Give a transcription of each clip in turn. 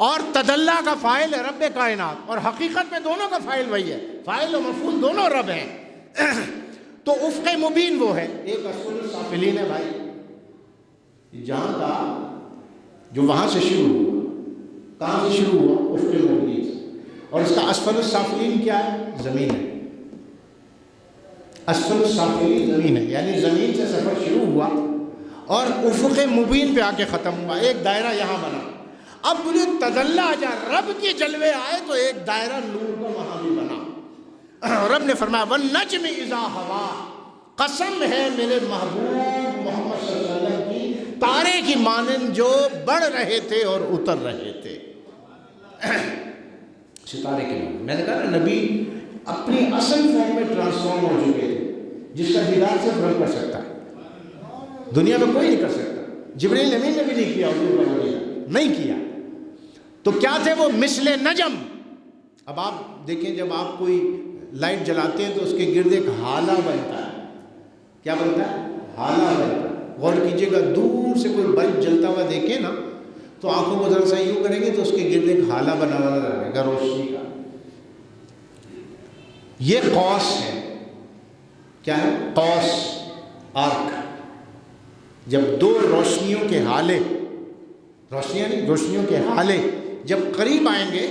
اور تدلّا کا فاعل ہے رب کائنات، اور حقیقت میں دونوں کا فاعل وہی ہے، فاعل و مفعول دونوں رب ہیں۔ تو افق مبین وہ ہے، ایک اسفل السافلین ہے بھائی، جہاں کا جو وہاں سے شروع ہوا، کہاں سے شروع ہوا؟ افق مبین سے، اور اس کا اسفل السافلین کیا ہے؟ زمین ہے۔ اسفل السافلین زمین ہے، یعنی زمین سے سفر شروع ہوا اور افق مبین پہ آ کے ختم ہوا، ایک دائرہ یہاں بنا۔ اب مجھے تدلّا جب رب کے جلوے آئے تو ایک دائرہ نور کا وہاں بھی بنا۔ رب نے فرمایا وَالنَّجْمِ إِذَا هَوَىٰ، قسم ہے میرے محبوب محمد صلی اللہ علیہ وسلم کی تارے کی مانند جو بڑھ رہے تھے اور اتر رہے تھے۔ ستارے کے مانند، میں نے کہا نا نبی اپنی اصل فارم میں ٹرانسفارم ہو چکے تھے، جس کا دیدار صرف رب کر سکتا ہے، دنیا میں کوئی نہیں کر سکتا۔ جبرائیل امین نے بھی نہیں کیا، نہیں کیا۔ تو کیا تھے وہ؟ مثل نجم۔ اب آپ دیکھیں جب آپ کوئی لائٹ جلاتے ہیں تو اس کے گرد ایک ہالہ بنتا ہے۔ کیا بنتا ہے؟ ہالہ بنتا ہے۔ غور کیجئے گا، دور سے کوئی بلب جلتا ہوا دیکھیں نا تو آنکھوں کو ذرا سا یوں کریں گے تو اس کے گرد ایک ہالہ بنا ہوا رہے گا روشنی کا۔ یہ قوس ہے۔ کیا ہے؟ قوس، آرک۔ جب دو روشنیوں کے ہالے، روشنیاں نہیں، روشنیوں کے ہالے جب قریب آئیں گے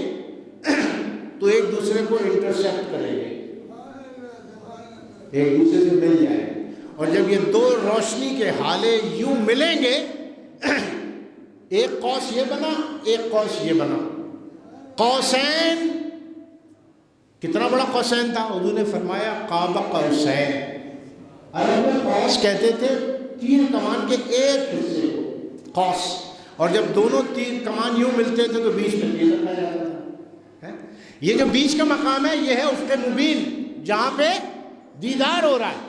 تو ایک دوسرے کو انٹرسیکٹ کریں گے، ایک دوسرے سے مل جائیں گے، اور جب یہ دو روشنی کے ہالے یوں ملیں گے، ایک قوس یہ بنا، ایک قوس یہ بنا۔ قوسین، کتنا بڑا قوسین تھا؟ حضور نے فرمایا قاب قوسین۔ عرب میں قوس کہتے تھے تیر کمان کے ایک حصے کو قوس، اور جب دونوں تیر کمان یوں ملتے تھے تو بیچ میں تیر رکھا جاتا تھا۔ یہ جو بیچ کا مقام ہے یہ ہے افق مبین، جہاں پہ دیدار ہو رہا ہے۔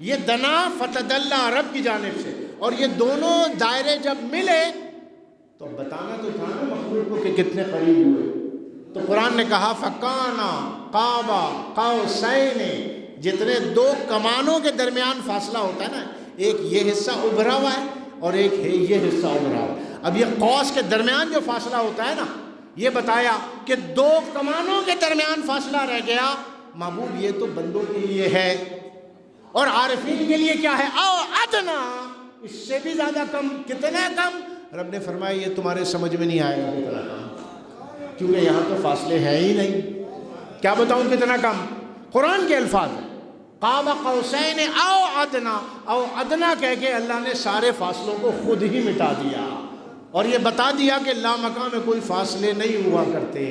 یہ دنا فتدلّا رب کی جانب سے، اور یہ دونوں دائرے جب ملے تو بتانا تو تھا نا مخلوق کو کہ کتنے قریب ہوئے۔ تو قرآن نے کہا فَكَانَ قَابَ قَوْسَيْنِ، جتنے دو کمانوں کے درمیان فاصلہ ہوتا ہے نا، ایک یہ حصہ ابھرا ہوا ہے اور ایک ہے یہ حصہ ابھرا ہوا ہے۔ اب یہ قوس کے درمیان جو فاصلہ ہوتا ہے نا، یہ بتایا کہ دو کمانوں کے درمیان فاصلہ رہ گیا۔ محبوب یہ تو بندوں کے لیے ہے، اور عارفین کے لیے کیا ہے؟ او ادنا، اس سے بھی زیادہ کم۔ کتنا کم؟ رب نے فرمایا یہ تمہارے سمجھ میں نہیں آئے گا کتنا کم، کیونکہ یہاں تو فاصلے ہیں ہی نہیں۔ کیا بتاؤں کتنا کم؟ قرآن کے الفاظ ہیں قاب قوسین او ادنا، او ادنا کہہ کے اللہ نے سارے فاصلوں کو خود ہی مٹا دیا، اور یہ بتا دیا کہ لامکان میں کوئی فاصلے نہیں ہوا کرتے،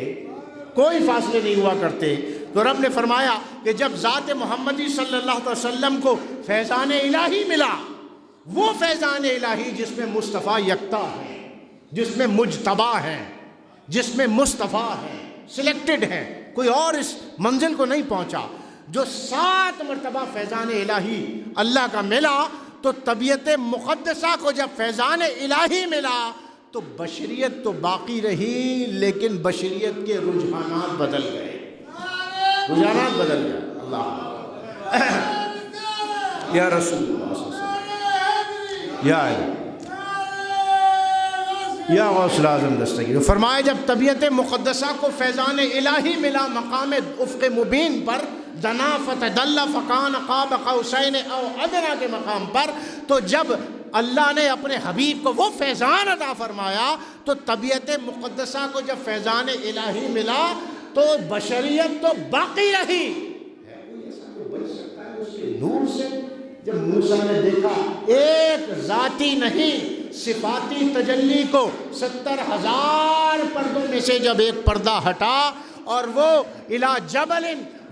کوئی فاصلے نہیں ہوا کرتے۔ تو رب نے فرمایا کہ جب ذات محمدی صلی اللہ علیہ وسلم کو فیضان الہی ملا، وہ فیضان الہی جس میں مصطفیٰ یکتا ہے، جس میں مجتبیٰ ہیں، جس میں مصطفیٰ ہیں، سلیکٹڈ ہیں، کوئی اور اس منزل کو نہیں پہنچا، جو 7 مرتبہ فیضان الہی اللہ کا ملا، تو طبیعت مقدسہ کو جب فیضان الہی ملا تو بشریت تو باقی رہی، لیکن بشریت کے رجحانات بدل گئے، رجحانات بدل گئے۔ اللہ یا رسول اللہ صلی اللہ علیہ وسلم، یا غوث الاعظم دستگیر، فرمایا جب طبیعت مقدسہ کو فیضان الہی ملا مقام افق مبین پر، دنا فتدلّا فکان قاب قوسین او ادنا کے مقام پر، تو جب اللہ نے اپنے حبیب کو وہ فیضان عطا فرمایا تو طبیعت مقدسہ کو جب فیضان الہی ملا تو بشریت تو باقی رہی۔ ہے کوئی ایسا جو بچ سکتا ہے اس کے نور سے؟ جب موسیٰ نے دیکھا ایک ذاتی نہیں صفاتی تجلی کو 70,000 پردوں میں سے جب ایک پردہ ہٹا اور وہ الی جبل،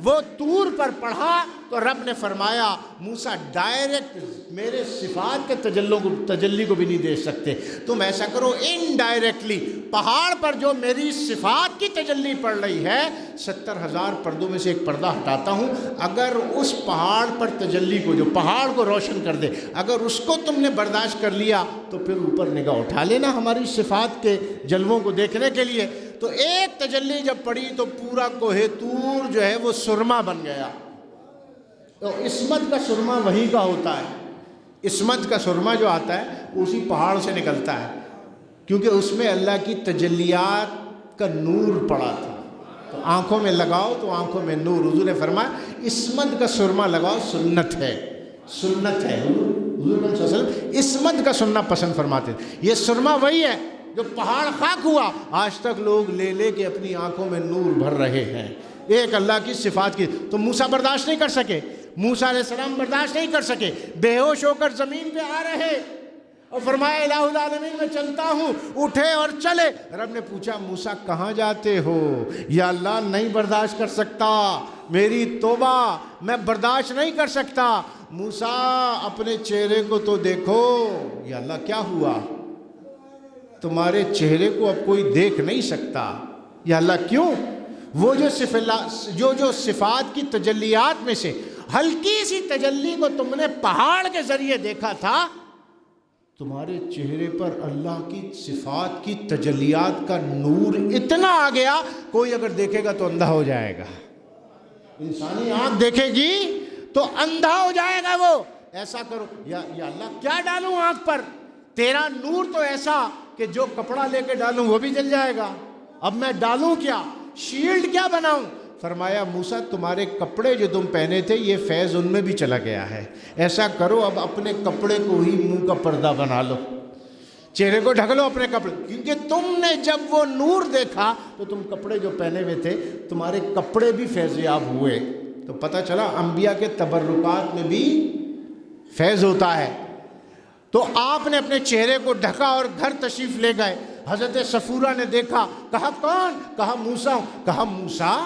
وہ طور پر پڑھا، تو رب نے فرمایا موسیٰ ڈائریکٹ میرے صفات کے تجلی کو بھی نہیں دیکھ سکتے، تم ایسا کرو انڈائریکٹلی پہاڑ پر جو میری صفات کی تجلی پڑ رہی ہے 70,000 پردوں میں سے ایک پردہ ہٹاتا ہوں، اگر اس پہاڑ پر تجلی کو جو پہاڑ کو روشن کر دے، اگر اس کو تم نے برداشت کر لیا تو پھر اوپر نگاہ اٹھا لینا ہماری صفات کے جلووں کو دیکھنے کے لیے۔ تو ایک تجلی جب پڑی تو پورا کوہ طور جو ہے وہ سرما بن گیا۔ تو عصمت کا سرما وہی کا ہوتا ہے، عصمت کا سرما جو آتا ہے اسی پہاڑ سے نکلتا ہے۔ کیونکہ اس میں اللہ کی تجلیات کا نور پڑا تھا. تو آنکھوں میں لگاؤ تو آنکھوں میں نور. حضور نے فرمایا عصمت کا سرما لگاؤ، سنت ہے، سنت ہے. حضور صلی اللہ علیہ وسلم عصمت کا سننا پسند فرماتے تھے. یہ سرما وہی ہے جو پہاڑ خاک ہوا، آج تک لوگ لے لے کے اپنی آنکھوں میں نور بھر رہے ہیں. ایک اللہ کی صفات کی. تو موسیٰ برداشت نہیں کر سکے، موسیٰ علیہ السلام برداشت نہیں کر سکے، بے ہوش ہو کر زمین پہ آ رہے اور فرمایا الہ العالمین میں چلتا ہوں. اٹھے اور چلے. رب نے پوچھا موسیٰ کہاں جاتے ہو؟ یا اللہ نہیں برداشت کر سکتا، میری توبہ، میں برداشت نہیں کر سکتا. موسیٰ اپنے چہرے کو تو دیکھو. یا اللہ کیا ہوا؟ تمہارے چہرے کو اب کوئی دیکھ نہیں سکتا. یا اللہ کیوں؟ وہ جو صفات کی تجلیات میں سے ہلکی سی تجلی کو تم نے پہاڑ کے ذریعے دیکھا تھا، تمہارے چہرے پر اللہ کی صفات کی تجلیات کا نور اتنا آ گیا کوئی اگر دیکھے گا تو اندھا ہو جائے گا. انسانی آنکھ دیکھے گی تو اندھا ہو جائے گا وہ. ایسا کرو یا اللہ کیا ڈالوں آنکھ پر؟ تیرا نور تو ایسا کہ جو کپڑا لے کے ڈالوں وہ بھی جل جائے گا. اب میں ڈالوں کیا؟ شیلڈ کیا بناؤں؟ فرمایا موسیٰ تمہارے کپڑے جو تم پہنے تھے یہ فیض ان میں بھی چلا گیا ہے. ایسا کرو اب اپنے کپڑے کو ہی منہ کا پردہ بنا لو، چہرے کو ڈھک لو اپنے کپڑے. کیونکہ تم نے جب وہ نور دیکھا تو تم کپڑے جو پہنے ہوئے تھے تمہارے کپڑے بھی فیض یاب ہوئے. تو پتہ چلا انبیاء کے تبرکات میں بھی فیض ہوتا ہے. تو آپ نے اپنے چہرے کو ڈھکا اور گھر تشریف لے گئے. حضرت صفورہ نے دیکھا، کہا کون؟ کہا موسیٰ ہوں. کہا موسیٰ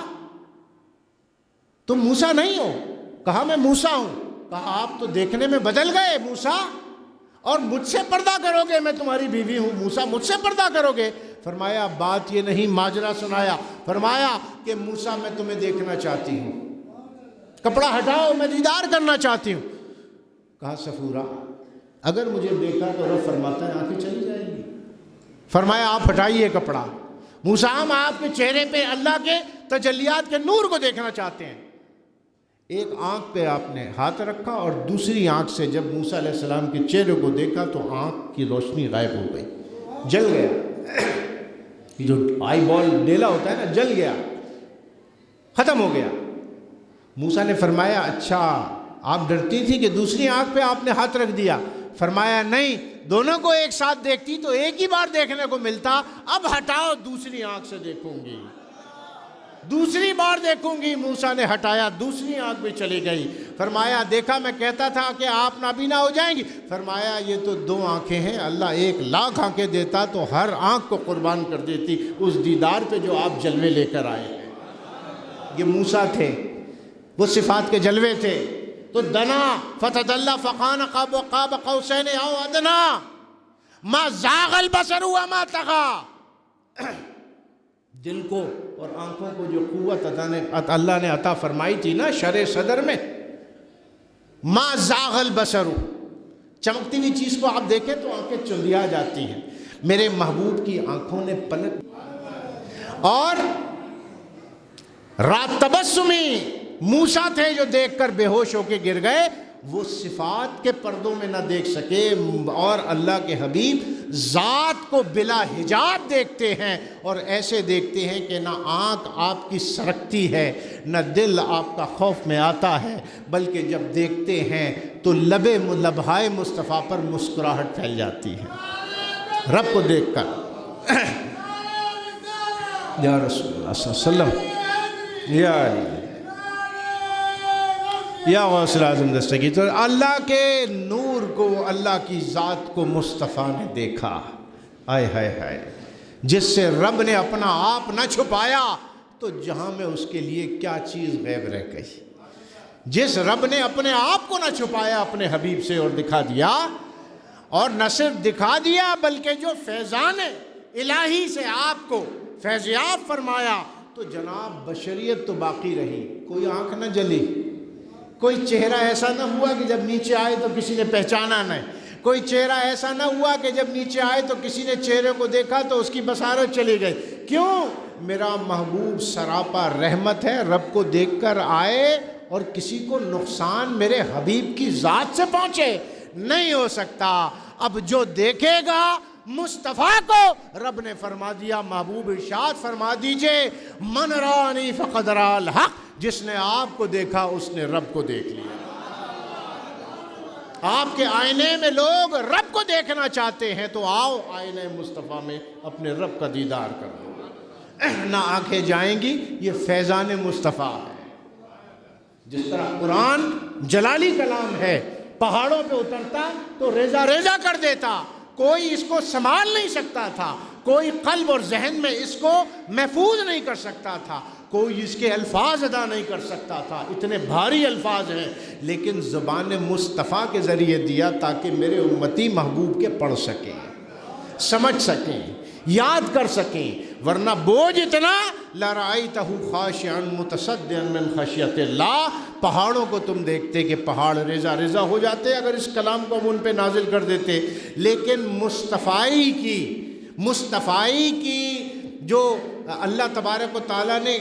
تم موسیٰ نہیں ہو؟ کہا میں موسیٰ ہوں. کہا آپ تو دیکھنے میں بدل گئے موسیٰ، اور مجھ سے پردہ کرو گے؟ میں تمہاری بیوی ہوں موسیٰ، مجھ سے پردہ کرو گے؟ فرمایا بات یہ نہیں، ماجرا سنایا. فرمایا کہ موسیٰ میں تمہیں دیکھنا چاہتی ہوں، کپڑا ہٹاؤ میں دیدار کرنا چاہتی ہوں. کہا صفورہ اگر مجھے دیکھا تو رب فرماتا ہے آنکھیں چلی جائیں گی. فرمایا آپ ہٹائیے کپڑا. موسیٰ ہم آپ کے چہرے پہ اللہ کے تجلیات کے نور کو دیکھنا چاہتے ہیں. ایک آنکھ پہ آپ نے ہاتھ رکھا اور دوسری آنکھ سے جب موسیٰ علیہ السلام کے چہرے کو دیکھا تو آنکھ کی روشنی غائب ہو گئی، جل گیا. جو آئی بال ڈیلا ہوتا ہے نا، جل گیا، ختم ہو گیا. موسیٰ نے فرمایا اچھا آپ ڈرتی تھی کہ دوسری آنکھ پہ آپ نے ہاتھ رکھ دیا. فرمایا نہیں، دونوں کو ایک ساتھ دیکھتی تو ایک ہی بار دیکھنے کو ملتا. اب ہٹاؤ دوسری آنکھ سے دیکھوں گی، دوسری بار دیکھوں گی. موسیٰ نے ہٹایا، دوسری آنکھ بھی چلی گئی. فرمایا دیکھا میں کہتا تھا کہ آپ نابینا ہو جائیں گی. فرمایا یہ تو 2 آنکھیں ہیں، اللہ 1,00,000 آنکھیں دیتا تو ہر آنکھ کو قربان کر دیتی اس دیدار پہ جو آپ جلوے لے کر آئے ہیں. یہ موسیٰ تھے، وہ صفات کے جلوے تھے. تو دنا فتدلى فكان قاب قوسين او ادنى ما زاغ البصر وما طغى. دل کو اور آنکھوں کو جو قوت اللہ نے عطا فرمائی تھی نا شرع صدر میں، ما زاغ البصر، چمکتی ہوئی چیز کو آپ دیکھیں تو آنکھیں چندیا جاتی ہیں. میرے محبوب کی آنکھوں نے پلک. اور رات تبسمی موسیٰ تھے جو دیکھ کر بے ہوش ہو کے گر گئے. وہ صفات کے پردوں میں نہ دیکھ سکے اور اللہ کے حبیب ذات کو بلا حجاب دیکھتے ہیں اور ایسے دیکھتے ہیں کہ نہ آنکھ آپ کی سرکتی ہے نہ دل آپ کا خوف میں آتا ہے، بلکہ جب دیکھتے ہیں تو لبہائے مصطفیٰ پر مسکراہٹ پھیل جاتی ہے رب کو دیکھ کر. یا رسول اللہ صلی اللہ علیہ وسلم، یا علی، یا غوث اعظم دستگیر. تو اللہ کے نور کو، اللہ کی ذات کو مصطفیٰ نے دیکھا. آئے ہائے ہائے، جس سے رب نے اپنا آپ نہ چھپایا تو جہاں میں اس کے لیے کیا چیز غیب رہ گئی. جس رب نے اپنے آپ کو نہ چھپایا اپنے حبیب سے اور دکھا دیا، اور نہ صرف دکھا دیا بلکہ جو فیضان الہی سے آپ کو فیضیاب فرمایا، تو جناب بشریت تو باقی رہی. کوئی آنکھ نہ جلی، کوئی چہرہ ایسا نہ ہوا کہ جب نیچے آئے تو کسی نے پہچانا نہیں، کوئی چہرہ ایسا نہ ہوا کہ جب نیچے آئے تو کسی نے چہرے کو دیکھا تو اس کی بصارت چلی گئی. کیوں؟ میرا محبوب سراپا رحمت ہے. رب کو دیکھ کر آئے اور کسی کو نقصان میرے حبیب کی ذات سے پہنچے نہیں ہو سکتا. اب جو دیکھے گا مصطفیٰ کو رب نے فرما دیا، محبوب ارشاد فرما دیجئے من رانی فقد را الحق، جس نے آپ کو دیکھا اس نے رب کو دیکھ لیا۔ آپ کے آئینے میں لوگ رب کو دیکھنا چاہتے ہیں تو آؤ آئینے مصطفیٰ میں اپنے رب کا دیدار کر لو، نہ آنکھیں جائیں گی، یہ فیضان مصطفیٰ ہے۔ جس طرح قرآن جلالی کلام ہے، پہاڑوں پہ اترتا تو ریزہ ریزہ کر دیتا، کوئی اس کو سنبھال نہیں سکتا تھا، کوئی قلب اور ذہن میں اس کو محفوظ نہیں کر سکتا تھا، کوئی اس کے الفاظ ادا نہیں کر سکتا تھا، اتنے بھاری الفاظ ہیں، لیکن زبان مصطفیٰ کے ذریعے دیا تاکہ میرے امتی محبوب کے پڑھ سکیں، سمجھ سکیں، یاد کر سکیں، ورنہ بوجھ اتنا لَرَأَيْتَهُ خَاشِعًا مُتَصَدِّعًا مِّن خَشْيَةِ اللَّهِ، پہاڑوں کو تم دیکھتے کہ پہاڑ ریزہ ریزہ ہو جاتے اگر اس کلام کو ہم ان پہ نازل کر دیتے، لیکن مصطفائی کی جو اللہ تبارک و تعالیٰ نے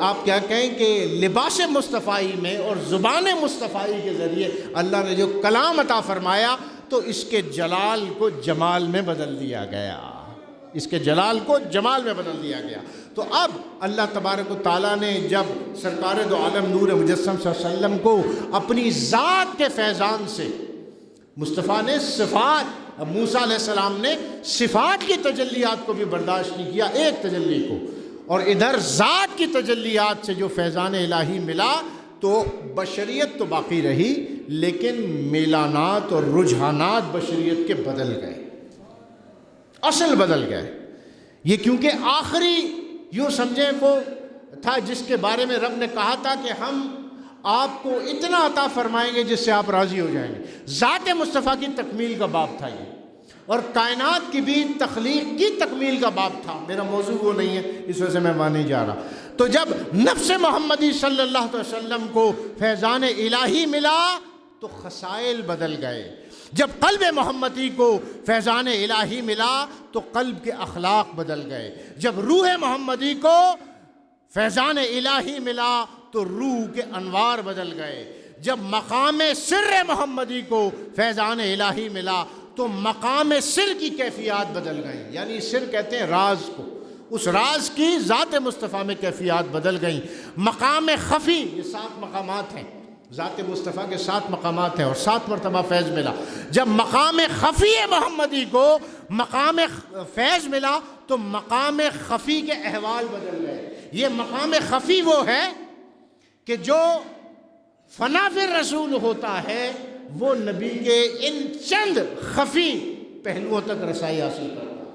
آپ کیا کہیں کہ لباس مصطفائی میں اور زبان مصطفائی کے ذریعے اللہ نے جو کلام عطا فرمایا تو اس کے جلال کو جمال میں بدل دیا گیا، اس کے جلال کو جمال میں بدل دیا گیا۔ تو اب اللہ تبارک و تعالیٰ نے جب سرکار دو عالم نور مجسم صلی اللہ علیہ وسلم کو اپنی ذات کے فیضان سے، مصطفیٰ نے صفات، موسیٰ علیہ السلام نے صفات کی تجلیات کو بھی برداشت نہیں کیا، ایک تجلی کو، اور ادھر ذات کی تجلیات سے جو فیضان الہی ملا تو بشریت تو باقی رہی، لیکن میلانات اور رجحانات بشریت کے بدل گئے، اصل بدل گئے۔ یہ کیونکہ آخری یوں سمجھیں وہ تھا جس کے بارے میں رب نے کہا تھا کہ ہم آپ کو اتنا عطا فرمائیں گے جس سے آپ راضی ہو جائیں گے، ذات مصطفیٰ کی تکمیل کا باب تھا یہ، اور کائنات کی بھی تخلیق کی تکمیل کا باب تھا۔ میرا موضوع وہ نہیں ہے، اس وجہ سے میں وہاں نہیں جا رہا۔ تو جب نفس محمدی صلی اللہ علیہ وسلم کو فیضان الہی ملا تو خصائل بدل گئے، جب قلب محمدی کو فیضان الہی ملا تو قلب کے اخلاق بدل گئے، جب روح محمدی کو فیضان الہی ملا تو روح کے انوار بدل گئے، جب مقام سر محمدی کو فیضان الہی ملا تو مقام سر کی کیفیات بدل گئیں، یعنی سر کہتے ہیں راز کو، اس راز کی ذات مصطفیٰ میں کیفیات بدل گئیں۔ مقام خفی، یہ 7 مقامات ہیں، ذات مصطفیٰ کے 7 مقامات ہیں اور 7 مرتبہ فیض ملا۔ جب مقام خفی محمدی کو مقام فیض ملا تو مقام خفی کے احوال بدل گئے۔ یہ مقام خفی وہ ہے کہ جو فنا فی الرسول ہوتا ہے وہ نبی کے ان چند خفی پہلوؤں تک رسائی حاصل کرتا ہے،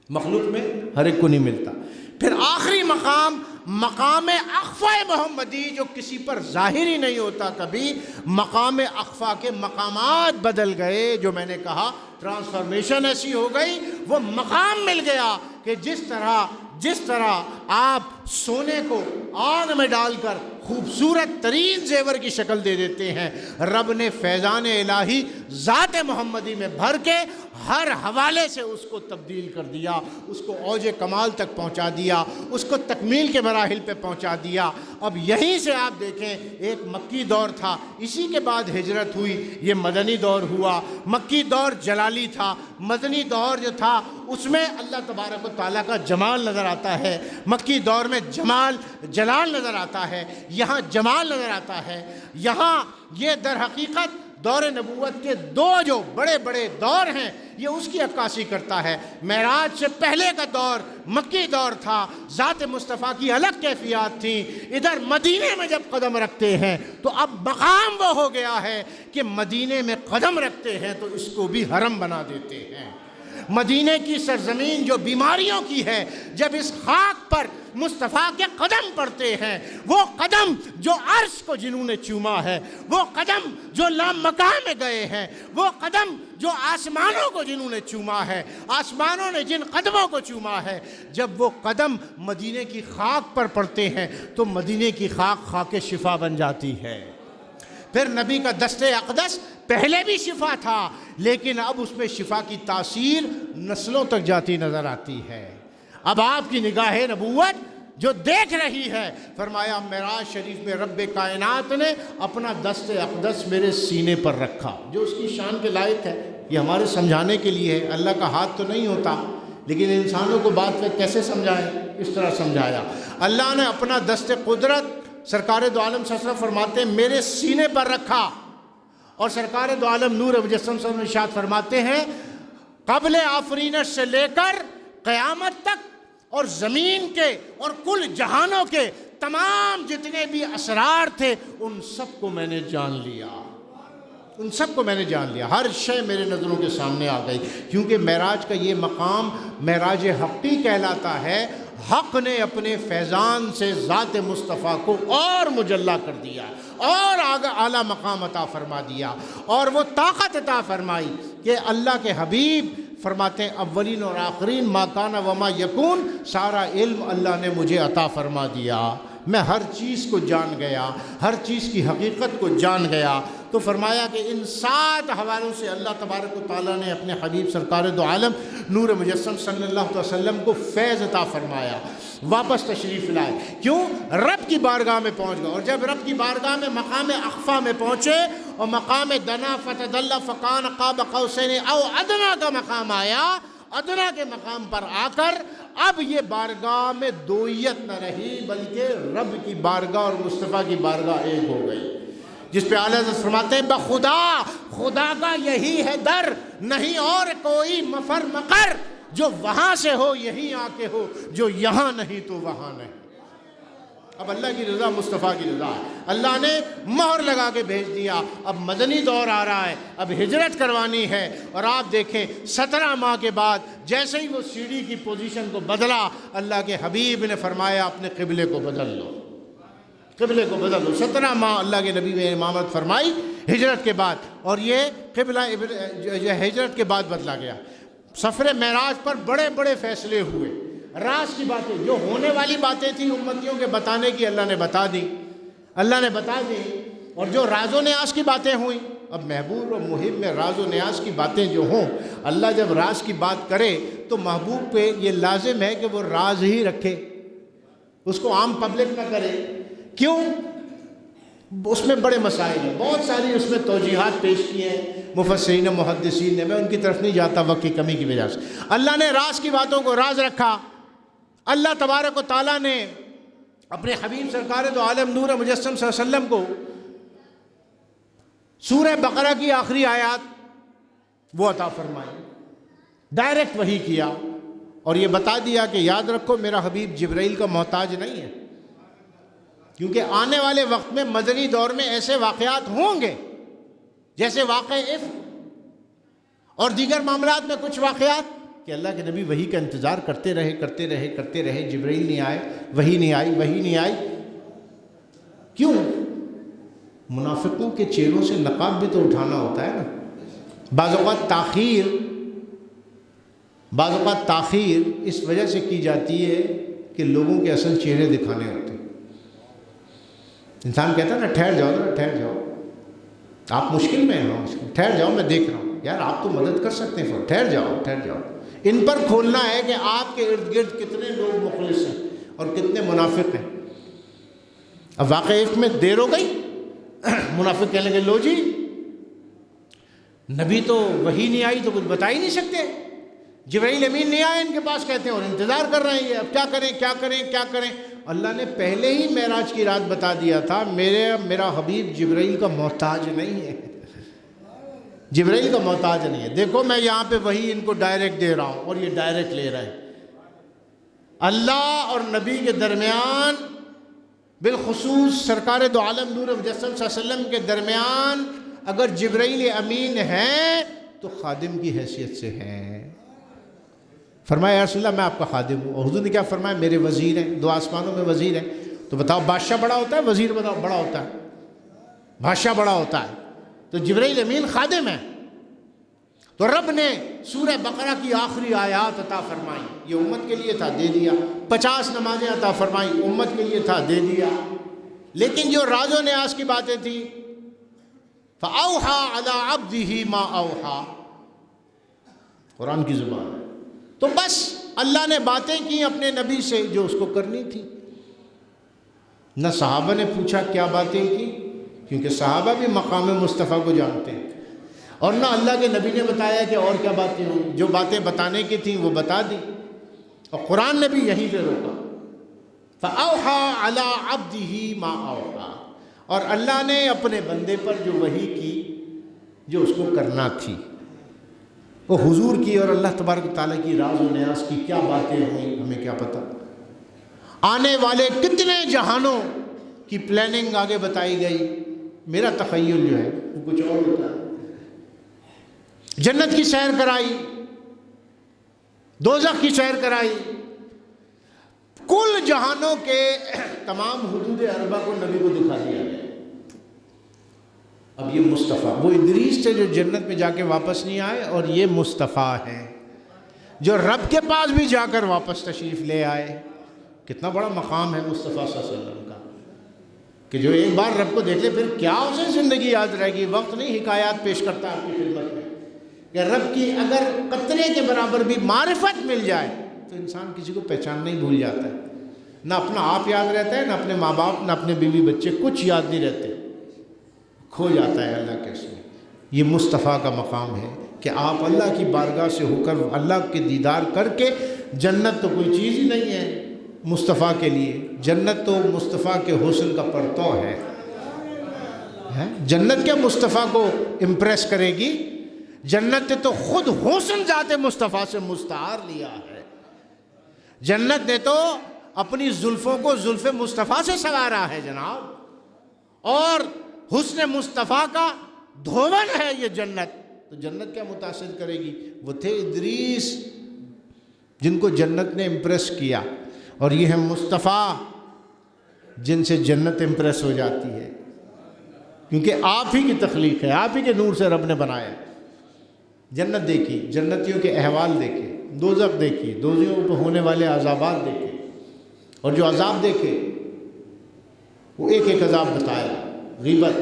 مخلوق میں ہر ایک کو نہیں ملتا۔ پھر آخری مقام، مقام اخفا محمدی، جو کسی پر ظاہر ہی نہیں ہوتا کبھی، مقام اخفا کے مقامات بدل گئے، جو میں نے کہا ٹرانسفارمیشن ایسی ہو گئی، وہ مقام مل گیا کہ جس طرح آپ سونے کو آگ میں ڈال کر خوبصورت ترین زیور کی شکل دے دیتے ہیں، رب نے فیضان الہی ذات محمدی میں بھر کے ہر حوالے سے اس کو تبدیل کر دیا، اس کو اوج کمال تک پہنچا دیا، اس کو تکمیل کے مراحل پہ پہنچا دیا۔ اب یہیں سے آپ دیکھیں، ایک مکی دور تھا، اسی کے بعد ہجرت ہوئی، یہ مدنی دور ہوا۔ مکی دور جلالی تھا، مدنی دور جو تھا اس میں اللہ تبارک و تعالیٰ کا جمال نظر آتا ہے، مکی دور میں جلال نظر آتا ہے، یہاں جمال نظر آتا ہے۔ یہاں یہ در حقیقت دور نبوت کے 2 جو بڑے بڑے دور ہیں یہ اس کی عکاسی کرتا ہے۔ معراج سے پہلے کا دور مکی دور تھا، ذات مصطفیٰ کی الگ کیفیات تھیں۔ ادھر مدینے میں جب قدم رکھتے ہیں تو اب مقام وہ ہو گیا ہے کہ مدینے میں قدم رکھتے ہیں تو اس کو بھی حرم بنا دیتے ہیں۔ مدینے کی سرزمین جو بیماریوں کی ہے، جب اس خاک پر مصطفیٰ کے قدم پڑتے ہیں، وہ قدم جو عرش کو جنہوں نے چوما ہے، وہ قدم جو لامکاں میں گئے ہیں، وہ قدم جو آسمانوں کو جنہوں نے چوما ہے، آسمانوں نے جن قدموں کو چوما ہے، جب وہ قدم مدینے کی خاک پر پڑتے ہیں تو مدینے کی خاک شفا بن جاتی ہے۔ پھر نبی کا دست اقدس پہلے بھی شفا تھا، لیکن اب اس میں شفا کی تاثیر نسلوں تک جاتی نظر آتی ہے۔ اب آپ کی نگاہ نبوت جو دیکھ رہی ہے، فرمایا معراج شریف میں رب کائنات نے اپنا دست اقدس میرے سینے پر رکھا، جو اس کی شان کے لائق ہے۔ یہ ہمارے سمجھانے کے لیے ہے. اللہ کا ہاتھ تو نہیں ہوتا، لیکن انسانوں کو بات میں کیسے سمجھائیں؟ اس طرح سمجھایا. اللہ نے اپنا دست قدرت سرکار دو عالم صلی اللہ علیہ وسلم فرماتے ہیں میرے سینے پر رکھا، اور سرکار دو عالم نور مجسم صلی اللہ علیہ وسلم ارشاد فرماتے ہیں قبل آفرینش سے لے کر قیامت تک اور زمین کے اور کل جہانوں کے تمام جتنے بھی اسرار تھے ان سب کو میں نے جان لیا، ان سب کو میں نے جان لیا. ہر شے میرے نظروں کے سامنے آ گئی، کیونکہ معراج کا یہ مقام معراج حقی کہلاتا ہے. حق نے اپنے فیضان سے ذات مصطفیٰ کو اور مجلہ کر دیا اور اعلیٰ مقام عطا فرما دیا، اور وہ طاقت عطا فرمائی کہ اللہ کے حبیب فرماتے ہیں اولین اور آخرین ما کان وما یکون، سارا علم اللہ نے مجھے عطا فرما دیا. میں ہر چیز کو جان گیا، ہر چیز کی حقیقت کو جان گیا. تو فرمایا کہ ان 7 حوالوں سے اللہ تبارک و تعالیٰ نے اپنے حبیب سرکار دو عالم نور مجسم صلی اللہ علیہ وسلم کو فیض عطا فرمایا. واپس تشریف لائے، کیوں؟ رب کی بارگاہ میں پہنچ گئے. اور جب رب کی بارگاہ میں مقام اخفا میں پہنچے اور مقام دنا فتدلی فکان قاب قوسین او ادنا کا مقام آیا، ادنا کے مقام پر آ کر اب یہ بارگاہ میں دوئیت نہ رہی، بلکہ رب کی بارگاہ اور مصطفیٰ کی بارگاہ ایک ہو گئی. جس پہ اعلیٰ حضرت فرماتے ہیں بخدا خدا کا یہی ہے در، نہیں اور کوئی مفر مقر، جو وہاں سے ہو یہی آ کے ہو، جو یہاں نہیں تو وہاں نہیں. اب اللہ کی رضا مصطفیٰ کی رضا ہے. اللہ نے مہر لگا کے بھیج دیا. اب مدنی دور آ رہا ہے، اب ہجرت کروانی ہے. اور آپ دیکھیں 17 ماہ کے بعد جیسے ہی وہ سیڑھی کی پوزیشن کو بدلا، اللہ کے حبیب نے فرمایا اپنے قبلے کو بدل لو، قبلے کو بدل لو. 17 ماہ اللہ کے نبی نے امامت فرمائی ہجرت کے بعد، اور یہ قبلہ ہجرت کے بعد بدلا گیا. سفر معراج پر بڑے بڑے فیصلے ہوئے. راز کی باتیں جو ہونے والی باتیں تھیں امتیوں کے بتانے کی، اللہ نے بتا دی، اللہ نے بتا دی. اور جو راز و نیاز کی باتیں ہوئیں، اب محبوب اور محب میں راز و نیاز کی باتیں جو ہوں، اللہ جب راز کی بات کرے تو محبوب پہ یہ لازم ہے کہ وہ راز ہی رکھے، اس کو عام پبلک نہ کرے. کیوں؟ اس میں بڑے مسائل ہیں، بہت ساری اس میں توجیحات پیش کی ہیں مفسرین و محدثین نے. میں ان کی طرف نہیں جاتا وقت کی کمی کی وجہ سے. اللہ نے راز کی باتوں کو راز رکھا. اللہ تبارک و تعالیٰ نے اپنے حبیب سرکار دو عالم نور مجسم صلی اللہ علیہ وسلم کو سورہ بقرہ کی آخری آیات وہ عطا فرمائی، ڈائریکٹ وحی کیا، اور یہ بتا دیا کہ یاد رکھو میرا حبیب جبرائیل کا محتاج نہیں ہے. کیونکہ آنے والے وقت میں مدنی دور میں ایسے واقعات ہوں گے جیسے واقع افک اور دیگر معاملات میں کچھ واقعات کہ اللہ کے نبی وحی کا انتظار کرتے رہے، جبرائیل نہیں آئے، وحی نہیں آئی. کیوں؟ منافقوں کے چہروں سے نقاب بھی تو اٹھانا ہوتا ہے نا. بعض اوقات تاخیر اس وجہ سے کی جاتی ہے کہ لوگوں کے اصل چہرے دکھانے ہوتے ہیں. انسان کہتا ہے نا ٹھہر جاؤ، آپ مشکل میں ہیں، ٹھہر جاؤ میں دیکھ رہا ہوں. یار آپ تو مدد کر سکتے ہیں، ٹھہر جاؤ. ان پر کھولنا ہے کہ آپ کے ارد گرد کتنے لوگ مخلص ہیں اور کتنے منافق ہیں. اب واقعی میں دیر ہو گئی، منافق کہنے لگے لو جی نبی تو وحی نہیں آئی تو کچھ بتا ہی نہیں سکتے، جبرائیل امین نہیں آئے ان کے پاس، کہتے ہیں اور انتظار کر رہے ہیں یہ، اب کیا کریں. اللہ نے پہلے ہی معراج کی رات بتا دیا تھا میرا حبیب جبرائیل کا محتاج نہیں ہے، جبرائیل کا محتاج نہیں ہے. دیکھو میں یہاں پہ وہی ان کو ڈائریکٹ دے رہا ہوں اور یہ ڈائریکٹ لے رہے ہیں. اللہ اور نبی کے درمیان، بالخصوص سرکار دو عالم نور مجسم صلی اللہ علیہ وسلم کے درمیان اگر جبرائیل امین ہیں تو خادم کی حیثیت سے ہیں. فرمایا یا رسول اللہ میں آپ کا خادم ہوں. اور حضور نے کیا فرمایا؟ میرے وزیر ہیں، 2 آسمانوں میں وزیر ہیں. تو بتاؤ بادشاہ بڑا ہوتا ہے وزیر بڑا ہوتا ہے؟ بادشاہ بڑا ہوتا ہے. تو جبرائیل امین خادم ہے. تو رب نے سورہ بقرہ کی آخری آیات عطا فرمائی، یہ امت کے لیے تھا، دے دیا. 50 نمازیں عطا فرمائی، امت کے لیے تھا، دے دیا. لیکن جو راز و نیاز کی باتیں تھیں، فَأَوْحَى عَلَىٰ عَبْدِهِ مَا أَوْحَى، قرآن کی زبان ہے. تو بس اللہ نے باتیں کی اپنے نبی سے جو اس کو کرنی تھی. نہ صحابہ نے پوچھا کیا باتیں کی، کیونکہ صحابہ بھی مقام مصطفیٰ کو جانتے ہیں. اور نہ اللہ کے نبی نے بتایا کہ اور کیا باتیں ہوں، جو باتیں بتانے کی تھیں وہ بتا دی، اور قرآن نے بھی یہیں پہ روکا۔ فَأَوْحَىٰ عَلَىٰ عَبْدِهِ مَا أَوْحَىٰ، اور اللہ نے اپنے بندے پر جو وحی کی جو اس کو کرنا تھی وہ حضور کی، اور اللہ تبارک و تعالیٰ کی راز و نیاز کی کیا باتیں ہوئیں ہمیں کیا پتہ، آنے والے کتنے جہانوں کی پلاننگ آگے بتائی گئی۔ میرا تخیل جو ہے وہ کچھ اور ہوتا ہے۔ جنت کی سیر کرائی، دوزخ کی سیر کرائی، کل جہانوں کے تمام حدود اربع کو نبی کو دکھا دیا گیا۔ اب یہ مصطفیٰ، وہ ادریس تھے جو جنت میں جا کے واپس نہیں آئے، اور یہ مصطفیٰ ہیں جو رب کے پاس بھی جا کر واپس تشریف لے آئے۔ کتنا بڑا مقام ہے مصطفیٰ صلی اللہ علیہ وسلم کا، کہ جو ایک بار رب کو دیکھ لے پھر کیا اسے زندگی یاد رہے گی۔ وقت نہیں حکایات پیش کرتا آپ کی خدمت میں کہ رب کی اگر قطرے کے برابر بھی معرفت مل جائے تو انسان کسی کو پہچان نہیں بھول جاتا ہے، نہ اپنا آپ یاد رہتا ہے، نہ اپنے ماں باپ، نہ اپنے بیوی بچے، کچھ یاد نہیں رہتے، کھو جاتا ہے اللہ کے اس میں۔ یہ مصطفیٰ کا مقام ہے کہ آپ اللہ کی بارگاہ سے ہو کر اللہ کے دیدار کر کے، جنت تو کوئی چیز ہی نہیں ہے مصطفیٰ کے لیے، جنت تو مصطفیٰ کے حسن کا پرتو ہے۔ جنت کیا مصطفیٰ کو امپریس کرے گی، جنت نے تو خود حسن ذات مصطفیٰ سے مستعار لیا ہے۔ جنت نے تو اپنی زلفوں کو زلف مصطفیٰ سے سنوارا ہے جناب، اور حسن مصطفیٰ کا دھون ہے یہ جنت، تو جنت کیا متاثر کرے گی۔ وہ تھے ادریس جن کو جنت نے امپریس کیا، اور یہ ہے مصطفیٰ جن سے جنت امپریس ہو جاتی ہے، کیونکہ آپ ہی کی تخلیق ہے، آپ ہی کے نور سے رب نے بنایا۔ جنت دیکھی، جنتیوں کے احوال دیکھے، دوزخ دیکھی، دوزخیوں پہ ہونے والے عذابات دیکھے، اور جو عذاب دیکھے وہ ایک ایک عذاب بتایا۔ غیبت،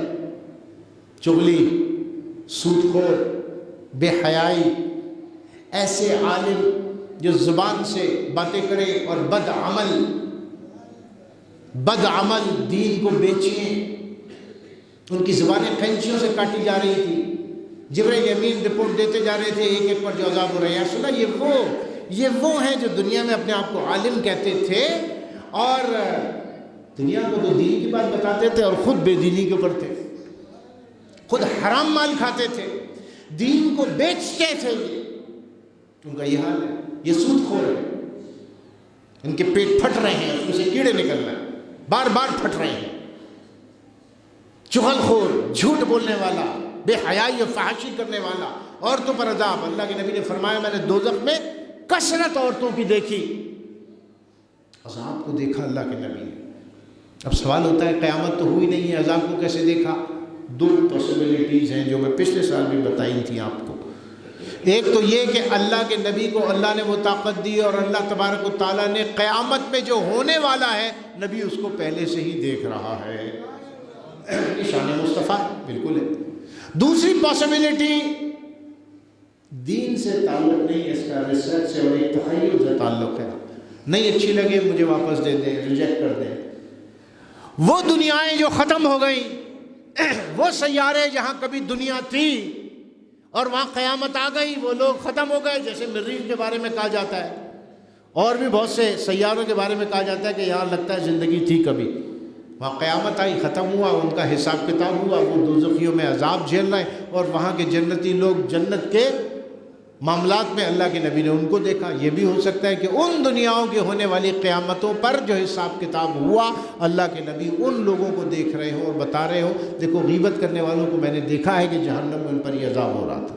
چغلی، سود خور، بے حیائی، ایسے عالم جو زبان سے باتیں کرے اور بد عمل دین کو بیچیں، ان کی زبانیں قینچیوں سے کاٹی جا رہی تھی۔ جبرائیل امین رپورٹ دیتے جا رہے تھے ایک ایک پر جو عذاب ہو رہے ہیں۔ سنا یہ وہ ہیں جو دنیا میں اپنے آپ کو عالم کہتے تھے، اور دنیا کو تو دین کی بات بتاتے تھے اور خود بے دینی کے اوپر تھے، خود حرام مال کھاتے تھے، دین کو بیچتے تھے۔ ان کا یہ حال ہے، یہ سود خور ہے، ان کے پیٹ پھٹ رہے ہیں، ان سے کیڑے نکل رہے ہیں، بار بار پھٹ رہے ہیں۔ چغل خور، جھوٹ بولنے والا، بے حیائی و فحاشی کرنے والا، عورتوں پر عذاب۔ اللہ کے نبی نے فرمایا میں نے دوزخ میں کثرت عورتوں کی دیکھی، عذاب کو دیکھا اللہ کے نبی نے۔ اب سوال ہوتا ہے قیامت تو ہوئی نہیں ہے، عذاب کو کیسے دیکھا؟ دو پاسبلٹیز ہیں جو میں پچھلے سال بھی بتائی تھیں آپ کو۔ ایک تو یہ کہ اللہ کے نبی کو اللہ نے وہ طاقت دی، اور اللہ تبارک و تعالیٰ نے قیامت میں جو ہونے والا ہے نبی اس کو پہلے سے ہی دیکھ رہا ہے۔ شان مصطفیٰ بالکل ہے۔ دوسری پاسبلٹی دین سے تعلق نہیں ہے، اس کا ریسرچ سے اور ایک تخیل سے تعلق ہے۔ نہیں اچھی لگے مجھے واپس دے دیں، ریجیکٹ کر دیں۔ وہ دنیایں جو ختم ہو گئیں، وہ سیارے جہاں کبھی دنیا تھی اور وہاں قیامت آ گئی، وہ لوگ ختم ہو گئے، جیسے مریخ کے بارے میں کہا جاتا ہے، اور بھی بہت سے سیاروں کے بارے میں کہا جاتا ہے کہ یہاں لگتا ہے زندگی تھی کبھی، وہاں قیامت آئی، ختم ہوا، ان کا حساب کتاب ہوا، وہ دوزخیوں میں عذاب جھیل رہے ہیں، اور وہاں کے جنتی لوگ جنت کے معاملات میں اللہ کے نبی نے ان کو دیکھا۔ یہ بھی ہو سکتا ہے کہ ان دنیاؤں کی ہونے والی قیامتوں پر جو حساب کتاب ہوا، اللہ کے نبی ان لوگوں کو دیکھ رہے ہوں اور بتا رہے ہوں دیکھو غیبت کرنے والوں کو میں نے دیکھا ہے کہ جہنم میں ان پر یہ عذاب ہو رہا تھا،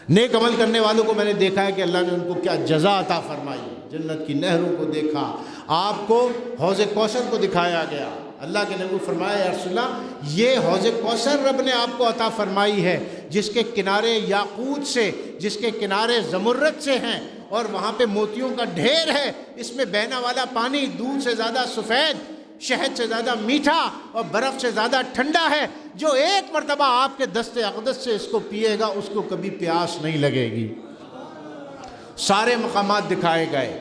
نیک عمل کرنے والوں کو میں نے دیکھا ہے کہ اللہ نے ان کو کیا جزا عطا فرمائی، جنت کی نہروں کو دیکھا، آپ کو حوض کوثر کو دکھایا گیا۔ اللہ کے نبی فرمایا یا رسول اللہ یہ حوض کوثر رب نے آپ کو عطا فرمائی ہے، جس کے کنارے یاقوت سے، جس کے کنارے زمرد سے ہیں، اور وہاں پہ موتیوں کا ڈھیر ہے، اس میں بہنا والا پانی دودھ سے زیادہ سفید، شہد سے زیادہ میٹھا اور برف سے زیادہ ٹھنڈا ہے، جو ایک مرتبہ آپ کے دست اقدس سے اس کو پیے گا اس کو کبھی پیاس نہیں لگے گی۔ سارے مقامات دکھائے گئے،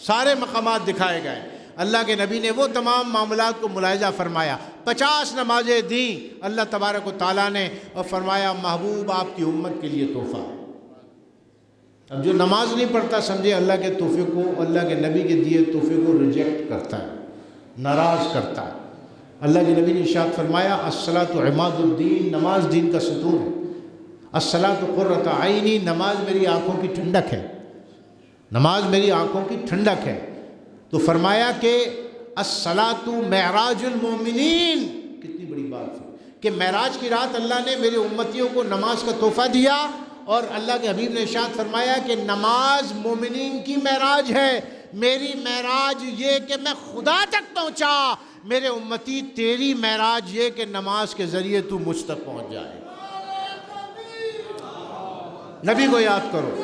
سارے مقامات دکھائے گئے۔ اللہ کے نبی نے وہ تمام معاملات کو ملاحظہ فرمایا۔ 50 نمازیں دیں اللہ تبارک و تعالیٰ نے، اور فرمایا محبوب آپ کی امت کے لیے تحفہ ہے۔ اب جو نماز نہیں پڑھتا سمجھے اللہ کے تحفے کو، اللہ کے نبی کے دیے تحفے کو ریجیکٹ کرتا ہے، ناراض کرتا ہے۔ اللہ کے نبی نے ارشاد فرمایا الصلاۃ عماد الدین، نماز دین کا ستون ہے۔ الصلاۃ قرۃ عینی، نماز میری آنکھوں کی ٹھنڈک ہے، نماز میری آنکھوں کی ٹھنڈک ہے۔ تو فرمایا کہ الصلاۃ معراج المومنین، کتنی بڑی بات ہے کہ معراج کی رات اللہ نے میرے امتیوں کو نماز کا تحفہ دیا، اور اللہ کے حبیب نے ارشاد فرمایا کہ نماز مومنین کی معراج ہے۔ میری معراج یہ کہ میں خدا تک پہنچا، میرے امتی تیری معراج یہ کہ نماز کے ذریعے تو مجھ تک پہنچ جائے۔ نبی کو یاد کرو،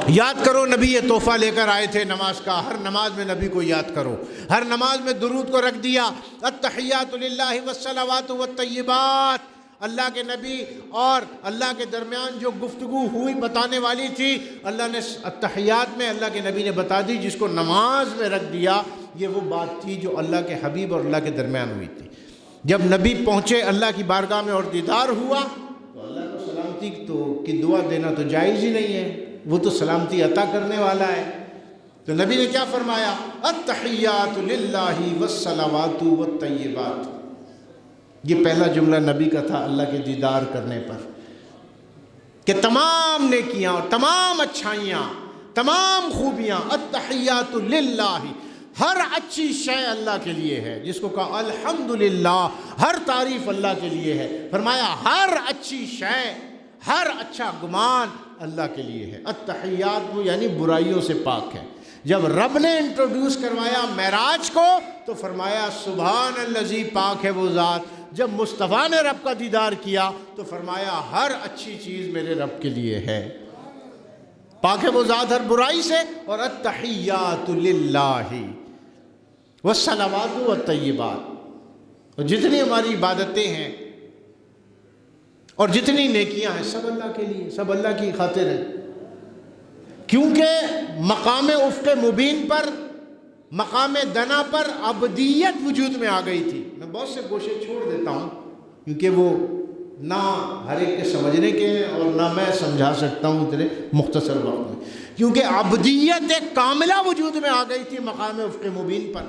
یاد کرو نبی یہ تحفہ لے کر آئے تھے نماز کا۔ ہر نماز میں نبی کو یاد کرو، ہر نماز میں درود کو رکھ دیا۔ التحیات للہ والصلوات والطیبات، اللہ کے نبی اور اللہ کے درمیان جو گفتگو ہوئی بتانے والی تھی، اللہ نے التحیات میں اللہ کے نبی نے بتا دی، جس کو نماز میں رکھ دیا۔ یہ وہ بات تھی جو اللہ کے حبیب اور اللہ کے درمیان ہوئی تھی۔ جب نبی پہنچے اللہ کی بارگاہ میں اور دیدار ہوا تو اللہ کو سلامتی کی دعا دینا تو جائز ہی نہیں ہے، وہ تو سلامتی عطا کرنے والا ہے۔ تو نبی نے کیا فرمایا؟ التحیات للہ والصلوات والطیبات۔ یہ پہلا جملہ نبی کا تھا اللہ کے دیدار کرنے پر، کہ تمام نیکیاں اور تمام اچھائیاں، تمام خوبیاں، التحیات للہ، ہر اچھی شے اللہ کے لیے ہے، جس کو کہا الحمدللہ، ہر تعریف اللہ کے لیے ہے۔ فرمایا ہر اچھی شے، ہر اچھا گمان اللہ کے لیے ہے۔ التحیات وہ یعنی برائیوں سے پاک ہے۔ جب رب نے انٹروڈیوس کروایا معراج کو تو فرمایا سبحان الذی، پاک ہے وہ ذات۔ جب مصطفیٰ نے رب کا دیدار کیا تو فرمایا ہر اچھی چیز میرے رب کے لیے ہے، پاک ہے وہ ذات ہر برائی سے۔ اور التحیات للہ والصلوات والطیبات، اور جتنی ہماری عبادتیں ہیں اور جتنی نیکیاں ہیں سب اللہ کے لیے، سب اللہ کی خاطر ہیں۔ کیونکہ مقام افق مبین پر، مقام دنا پر عبدیت وجود میں آ گئی تھی۔ میں بہت سے گوشے چھوڑ دیتا ہوں کیونکہ وہ نہ ہر ایک کے سمجھنے کے ہیں اور نہ میں سمجھا سکتا ہوں اتنے مختصر وقت میں، کیونکہ عبدیت ایک کاملہ وجود میں آ گئی تھی مقام افق مبین پر۔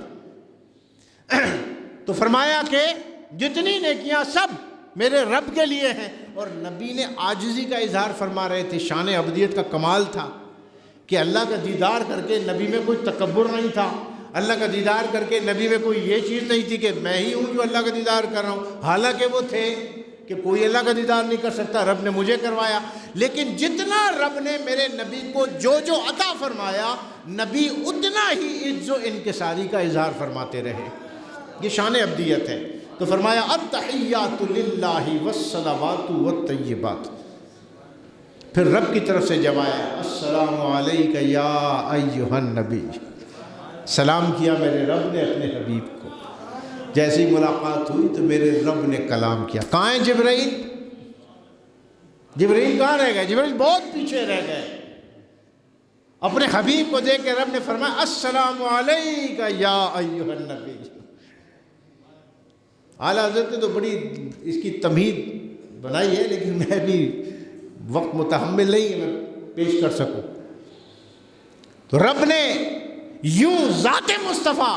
تو فرمایا کہ جتنی نیکیاں سب میرے رب کے لیے ہیں، اور نبی نے عاجزی کا اظہار فرما رہے تھے۔ شان عبدیت کا کمال تھا کہ اللہ کا دیدار کر کے نبی میں کوئی تکبر نہیں تھا، اللہ کا دیدار کر کے نبی میں کوئی یہ چیز نہیں تھی کہ میں ہی ہوں جو اللہ کا دیدار کر رہا ہوں، حالانکہ وہ تھے کہ کوئی اللہ کا دیدار نہیں کر سکتا، رب نے مجھے کروایا۔ لیکن جتنا رب نے میرے نبی کو جو جو عطا فرمایا، نبی اتنا ہی عجز و انکساری کا اظہار فرماتے رہے۔ یہ شان عبدیت ہے۔ تو فرمایا التحیات للہ والصلوات والطیبات۔ پھر رب کی طرف سے جب آیا السلام علیک یا ایھا النبی، سلام کیا میرے رب نے اپنے حبیب کو۔ جیسی ملاقات ہوئی تو میرے رب نے کلام کیا۔ کہاں ہے جبرائیل؟ جبرائیل کہاں رہ گئے؟ جبرائیل بہت پیچھے رہ گئے۔ اپنے حبیب کو دیکھ کے رب نے فرمایا السلام علیک یا ایھا النبی۔ اعلیٰ حضرت نے تو بڑی اس کی تمہید بنائی ہے، لیکن میں بھی وقت متحمل نہیں ہے میں پیش کر سکوں۔ تو رب نے یوں ذات مصطفیٰ،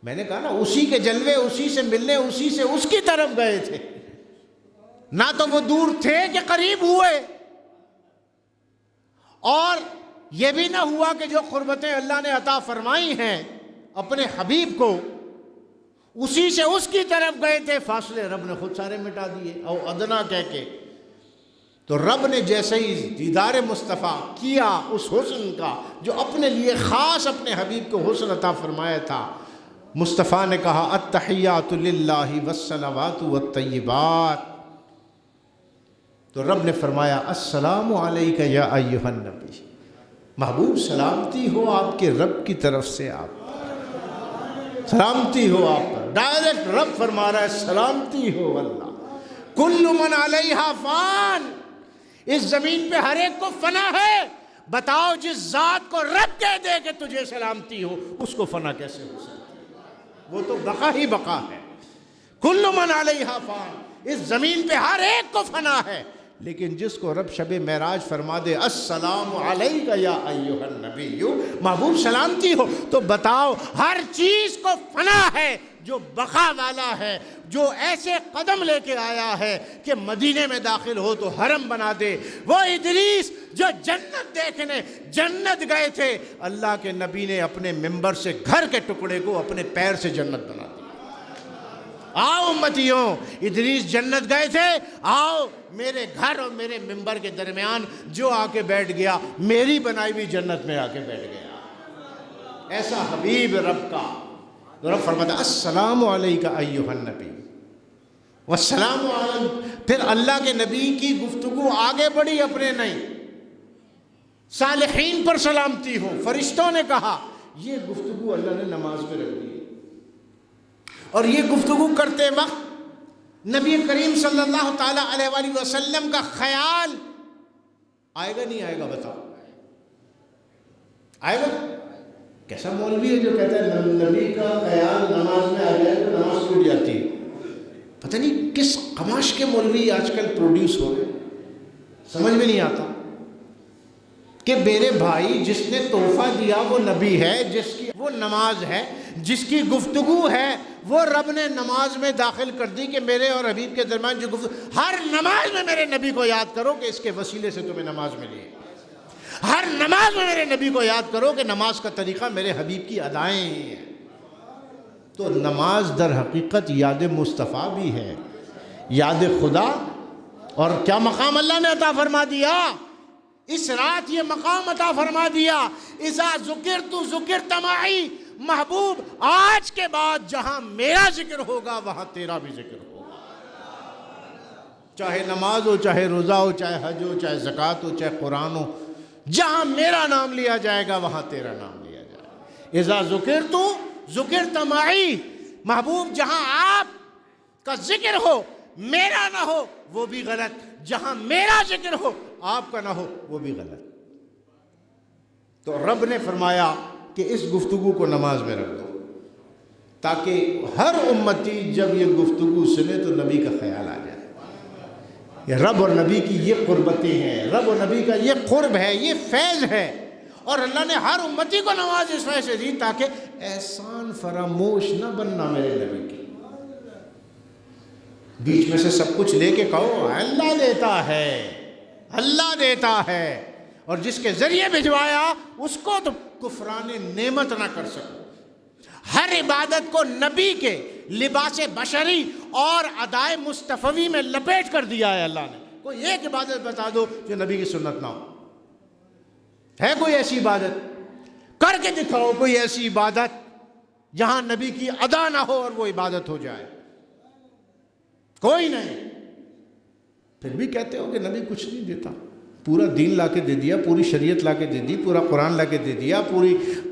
میں نے کہا نا اسی کے جلوے، اسی سے ملنے، اسی سے اس کی طرف گئے تھے، نہ تو وہ دور تھے کہ قریب ہوئے، اور یہ بھی نہ ہوا کہ جو قربتیں اللہ نے عطا فرمائی ہیں اپنے حبیب کو اسی سے اس کی طرف گئے تھے، فاصلے رب نے خود سارے مٹا دیے او ادنا کہہ کے۔ تو رب نے جیسے ہی دیدار مصطفیٰ کیا اس حسن کا جو اپنے لیے خاص اپنے حبیب کو حسن عطا فرمایا تھا، مصطفیٰ نے کہا التحیات للہ والصلوات والطیبات۔ تو رب نے فرمایا السلام علیک یا ایھا النبی، محبوب سلامتی ہو آپ کے رب کی طرف سے، آپ سلامتی ہو آپ پر۔ ڈائریکٹ رب فرما رہا ہے سلامتی ہو اللہ۔ کل من علیہا فان، اس زمین پہ ہر ایک کو فنا ہے، بتاؤ جس ذات کو رب کہہ دے کہ تجھے سلامتی ہو، اس کو فنا کیسے ہو سکتی ہے؟ وہ تو بقا ہی بقا ہے۔ کل من علیہا فان، اس زمین پہ ہر ایک کو فنا ہے، لیکن جس کو رب شب معراج فرما دے السلام علیک یا ایھا النبی، محبوب سلامتی ہو، تو بتاؤ ہر چیز کو فنا ہے جو بقا والا ہے، جو ایسے قدم لے کے آیا ہے کہ مدینے میں داخل ہو تو حرم بنا دے۔ وہ ادریس جو جنت دیکھنے جنت گئے تھے، اللہ کے نبی نے اپنے ممبر سے گھر کے ٹکڑے کو اپنے پیر سے جنت بنا دی۔ آؤ امتیوں، ادریس جنت گئے تھے، آؤ میرے گھر اور میرے ممبر کے درمیان جو آ کے بیٹھ گیا، میری بنائی ہوئی جنت میں آ کے بیٹھ گیا۔ ایسا حبیب رب کا، تو رب فرماتا السلام علیک ایھا النبی والسلام علیکم۔ پھر اللہ کے نبی کی گفتگو آگے بڑھی، اپنے نہیں، صالحین پر سلامتی ہو۔ فرشتوں نے کہا، یہ گفتگو اللہ نے نماز میں رکھ دی، اور یہ گفتگو کرتے وقت نبی کریم صلی اللہ تعالیٰ علیہ وآلہ وسلم کا خیال آئے گا نہیں آئے گا؟ بتاؤ، آئے گا؟ کیسا مولوی ہے جو کہتا ہے نبی کا خیال نماز میں آ جائے تو نماز ٹوٹ جاتی ہے؟ پتہ نہیں کس قماش کے مولوی آج کل پروڈیوس ہو رہے، سمجھ میں نہیں آتا کہ میرے بھائی جس نے تحفہ دیا وہ نبی ہے، جس کی وہ نماز ہے، جس کی گفتگو ہے وہ رب نے نماز میں داخل کر دی کہ میرے اور حبیب کے درمیان جو گفتگو، ہر نماز میں میرے نبی کو یاد کرو کہ اس کے وسیلے سے تمہیں نماز ملی ہے۔ ہر نماز میں میرے نبی کو یاد کرو کہ نماز کا طریقہ میرے حبیب کی ادائیں ہیں۔ تو نماز در حقیقت یاد مصطفیٰ بھی ہے، یاد خدا۔ اور کیا مقام اللہ نے عطا فرما دیا اس رات، یہ مقام عطا فرما دیا، اذا ذکرت ذکرت معی، محبوب آج کے بعد جہاں میرا ذکر ہوگا وہاں تیرا بھی ذکر ہوگا۔ چاہے نماز ہو، چاہے روزہ ہو، چاہے حج ہو، چاہے زکوٰۃ ہو، چاہے قرآن ہو، جہاں میرا نام لیا جائے گا وہاں تیرا نام لیا جائے گا۔ اذا ذکرت ذکرت معی، محبوب جہاں آپ کا ذکر ہو میرا نہ ہو وہ بھی غلط، جہاں میرا ذکر ہو آپ کا نہ ہو وہ بھی غلط۔ تو رب نے فرمایا کہ اس گفتگو کو نماز میں رکھ دو، تاکہ ہر امتی جب یہ گفتگو سنے تو نبی کا خیال آ جائے۔ یہ رب اور نبی کی یہ قربتیں ہیں، رب اور نبی کا یہ قرب ہے، یہ فیض ہے، اور اللہ نے ہر امتی کو نماز اس وجہ سے دی تاکہ احسان فراموش نہ بننا میرے نبی کی۔ بیچ میں سے سب کچھ لے کے کہو اللہ دیتا ہے، اللہ دیتا ہے، اور جس کے ذریعے بھجوایا اس کو تو کفران نعمت نہ کر سکو۔ ہر عبادت کو نبی کے لباس بشری اور ادائے مصطفی میں لپیٹ کر دیا ہے اللہ نے۔ کوئی ایک عبادت بتا دو جو نبی کی سنت نہ ہو، ہے کوئی ایسی عبادت؟ کر کے دکھاؤ کوئی ایسی عبادت جہاں نبی کی ادا نہ ہو اور وہ عبادت ہو جائے، کوئی نہیں۔ پھر بھی کہتے ہو کہ نبی کچھ نہیں دیتا، پورا دین لا کے دے دیا، پوری شریعت لا کے دے دی، پورا قرآن لا کے دے دیا،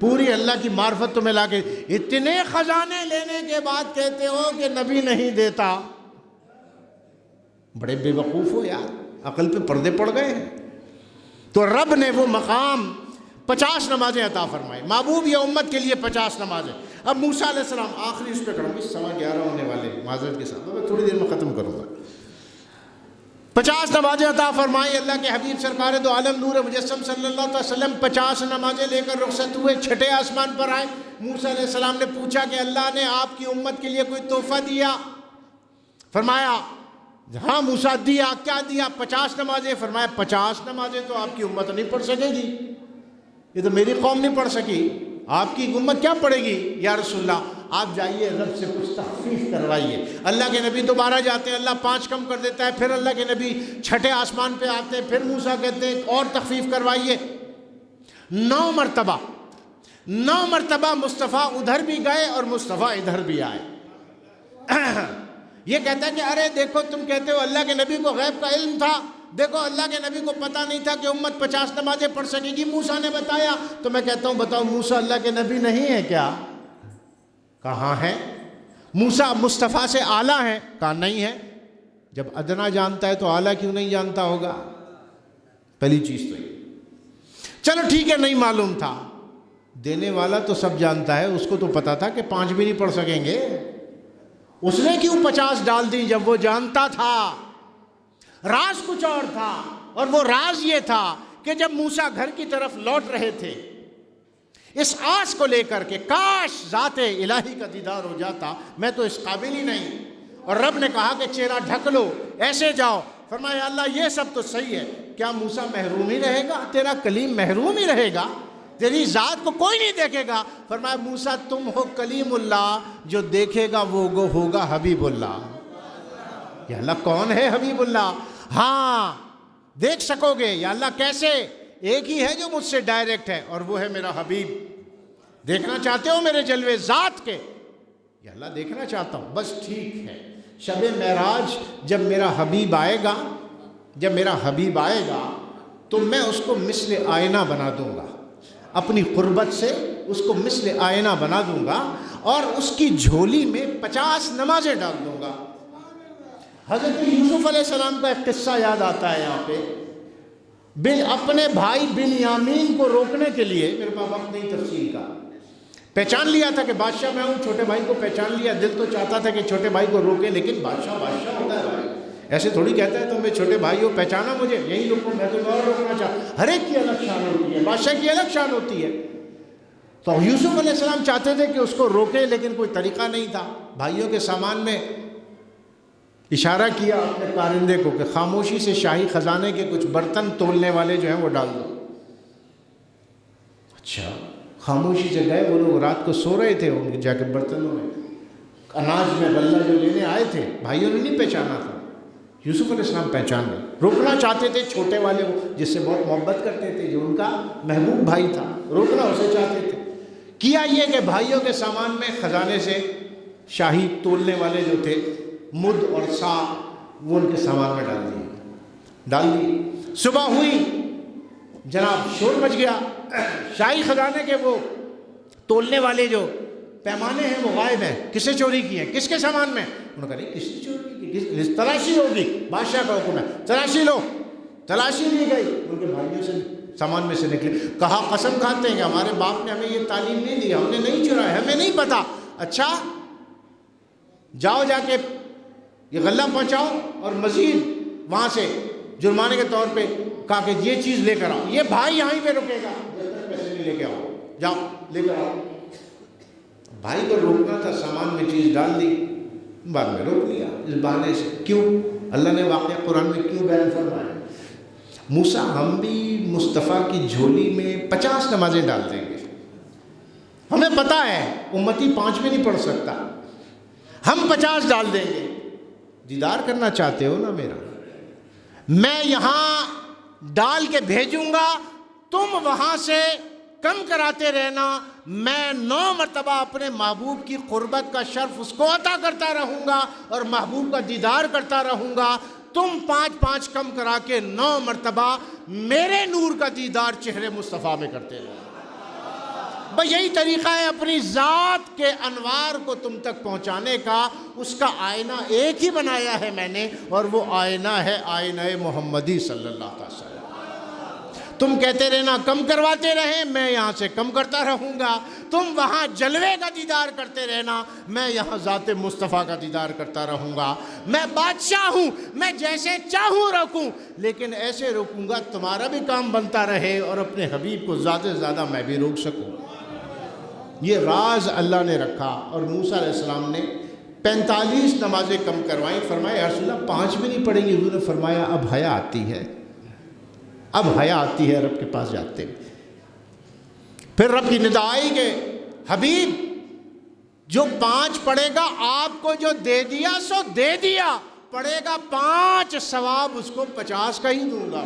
پوری اللہ کی معرفت تمہیں لا کے، اتنے خزانے لینے کے بعد کہتے ہو کہ نبی نہیں دیتا۔ بڑے بے وقوف ہو یار، عقل پہ پردے پڑ گئے ہیں۔ تو رب نے وہ مقام 50 نمازیں عطا فرمائی، محبوب یہ امت کے لیے 50 نمازیں۔ اب موسیٰ علیہ السلام، آخری اس پہ کروں گی، 11:15 ہونے والے، معذرت کے ساتھ میں تھوڑی دیر میں ختم کروں گا۔ 50 نمازیں عطا فرمائی، اللہ کے حبیب سرکار دو عالم نور مجسم صلی اللہ علیہ وسلم 50 نمازیں لے کر رخصت ہوئے، چھٹے آسمان پر آئے۔ موسیٰ علیہ السلام نے پوچھا کہ اللہ نے آپ کی امت کے لیے کوئی تحفہ دیا؟ فرمایا ہاں موسیٰ دیا۔ کیا دیا؟ 50 نمازیں۔ فرمایا 50 نمازیں تو آپ کی امت نہیں پڑھ سکے گی، یہ تو میری قوم نہیں پڑھ سکی، آپ کی امت کیا پڑھے گی؟ یا رسول اللہ آپ جائیے رب سے کچھ تخفیف کروائیے۔ اللہ کے نبی دوبارہ جاتے ہیں، اللہ 5 کم کر دیتا ہے، پھر اللہ کے نبی چھٹے آسمان پہ آتے ہیں، پھر موسیٰ کہتے ہیں اور تخفیف کروائیے۔ 9 مرتبہ مصطفیٰ ادھر بھی گئے اور مصطفیٰ ادھر بھی آئے۔ یہ کہتا ہے کہ ارے دیکھو تم کہتے ہو اللہ کے نبی کو غیب کا علم تھا، دیکھو اللہ کے نبی کو پتہ نہیں تھا کہ امت 50 نمازیں پڑھ سکے گی، موسیٰ نے بتایا۔ تو میں کہتا ہوں بتاؤ موسیٰ اللہ کے نبی نہیں ہے کیا؟ کہاں ہے؟ موسیٰ مصطفیٰ سے اعلیٰ ہیں؟ کہا نہیں ہے۔ جب ادنا جانتا ہے تو اعلیٰ کیوں نہیں جانتا ہوگا؟ پہلی چیز تو یہ۔ چلو ٹھیک ہے، نہیں معلوم تھا، دینے والا تو سب جانتا ہے، اس کو تو پتا تھا کہ 5 بھی نہیں پڑھ سکیں گے، اس نے کیوں 50 ڈال دی جب وہ جانتا تھا؟ راز کچھ اور تھا، اور وہ راز یہ تھا کہ جب موسیٰ گھر کی طرف لوٹ رہے تھے اس آس کو لے کر کے کاش ذات الہی کا دیدار ہو جاتا، میں تو اس قابل ہی نہیں، اور رب نے کہا کہ چہرہ ڈھک لو، ایسے جاؤ۔ فرمایا اللہ یہ سب تو صحیح ہے، کیا موسیٰ محروم ہی رہے گا؟ تیرا کلیم محروم ہی رہے گا؟ تیری ذات کو کوئی نہیں دیکھے گا؟ فرمایا موسیٰ تم ہو کلیم اللہ، جو دیکھے گا وہ ہوگا حبیب اللہ۔ یا اللہ کون ہے حبیب اللہ؟ ہاں دیکھ سکو گے۔ یا اللہ کیسے؟ ایک ہی ہے جو مجھ سے ڈائریکٹ ہے، اور وہ ہے میرا حبیب۔ دیکھنا چاہتے ہو میرے جلوے ذات کے؟ یا اللہ دیکھنا چاہتا ہوں۔ بس ٹھیک ہے، شب معراج جب میرا حبیب آئے گا، تو میں اس کو مثل آئینہ بنا دوں گا، اپنی قربت سے اس کو مثل آئینہ بنا دوں گا، اور اس کی جھولی میں 50 نمازیں ڈال دوں گا۔ حضرت یوسف علیہ السلام کا ایک قصہ یاد آتا ہے یہاں پہ، اپنے بھائی بنیامین کو روکنے کے لیے، میرے پاس وقت نہیں تفصیل کا، پہچان لیا تھا کہ بادشاہ میں ہوں، چھوٹے بھائی کو پہچان لیا، دل تو چاہتا تھا کہ چھوٹے بھائی کو روکے، لیکن بادشاہ ہوتا ہے بھائی، ایسے تھوڑی کہتا ہے تم چھوٹے بھائی ہو، پہچانا مجھے، یہی لوگوں میں تو اور روکنا چاہتا۔ ہر ایک کی الگ شان ہوتی ہے، بادشاہ کی الگ شان ہوتی ہے۔ تو یوسف علیہ السلام چاہتے تھے کہ اس کو روکے، لیکن کوئی طریقہ نہیں تھا۔ بھائیوں کے سامان میں اشارہ کیا اپنے کارندے کو کہ خاموشی سے شاہی خزانے کے کچھ برتن تولنے والے جو ہیں وہ ڈال دو۔ اچھا، خاموشی سے گئے، وہ لوگ رات کو سو رہے تھے، ان کے جا کے برتنوں میں اناج میں غلہ جو لینے آئے تھے، بھائیوں نے نہیں پہچانا تھا، یوسف علیہ السلام پہچان گئے۔ روکنا چاہتے تھے چھوٹے والے کو، جس سے بہت محبت کرتے تھے، جو ان کا محبوب بھائی تھا، روکنا اسے چاہتے تھے۔ کیا یہ کہ بھائیوں کے سامان میں خزانے سے شاہی تولنے والے جو تھے، مد اور سا، وہ ان کے سامان میں ڈال دی۔ صبح ہوئی، جناب شور مچ گیا، شاہی خزانے کے وہ تولنے والے جو پیمانے ہیں وہ غائب ہیں، کس نے چوری کی ہیں؟ کس کے سامان میں؟ انہوں نے کہا نہیں، کس نے چوری کی؟ تلاشی ہوگی، بادشاہ کا حکم ہے، تلاشی لو۔ تلاشی لی گئی، ان کے بھائیوں سے سامان میں سے نکلے، کہا قسم کھاتے ہیں کہ ہمارے باپ نے ہمیں یہ تعلیم نہیں دی، ہم نے نہیں چرایا، ہمیں نہیں پتا۔ اچھا جاؤ، جا کے یہ غلہ پہنچاؤ، اور مزید وہاں سے جرمانے کے طور پہ کہا کہ یہ چیز لے کر آؤ، یہ بھائی یہیں پہ رکے گا جب تک پیسے نہیں لے کے آؤ، جاؤ لے کر آؤ۔ بھائی کو روکنا تھا، سامان میں چیز ڈال دی، بعد میں روک لیا اس بہانے سے۔ کیوں؟ اللہ نے واقعہ قرآن میں کیوں بیان فرمایا؟ موسیٰ ہم بھی مصطفیٰ کی جھولی میں 50 نمازیں ڈال دیں گے، ہمیں پتہ ہے امتی 5 بھی نہیں پڑھ سکتا، ہم 50 ڈال دیں گے۔ دیدار کرنا چاہتے ہو نا میرا؟ میں یہاں ڈال کے بھیجوں گا، تم وہاں سے کم کراتے رہنا، میں 9 مرتبہ اپنے محبوب کی قربت کا شرف اس کو عطا کرتا رہوں گا، اور محبوب کا دیدار کرتا رہوں گا۔ تم 5 کم کرا کے 9 مرتبہ میرے نور کا دیدار چہرے مصطفیٰ میں کرتے رہو۔ بس یہی طریقہ ہے اپنی ذات کے انوار کو تم تک پہنچانے کا۔ اس کا آئینہ ایک ہی بنایا ہے میں نے، اور وہ آئینہ ہے آئینہ محمدی صلی اللہ علیہ وسلم۔ تم کہتے رہنا کم کرواتے رہیں، میں یہاں سے کم کرتا رہوں گا۔ تم وہاں جلوے کا دیدار کرتے رہنا، میں یہاں ذات مصطفیٰ کا دیدار کرتا رہوں گا۔ میں بادشاہ ہوں، میں جیسے چاہوں رکھوں، لیکن ایسے روکوں گا تمہارا بھی کام بنتا رہے، اور اپنے حبیب کو زیادہ سے زیادہ میں بھی روک سکوں۔ یہ راز اللہ نے رکھا، اور موسیٰ علیہ السلام نے 45 نمازیں کم کروائیں۔ فرمایا یا رسول اللہ 5 بھی نہیں پڑھیں گے؟ حضور نے فرمایا اب حیا آتی ہے، اب حیا آتی ہے رب کے پاس جاتے ہیں۔ پھر رب کی ندا آئی کہ حبیب جو 5 پڑھے گا، آپ کو جو دے دیا سو دے دیا، پڑھے گا 5 ثواب اس کو 50 کا ہی دوں گا،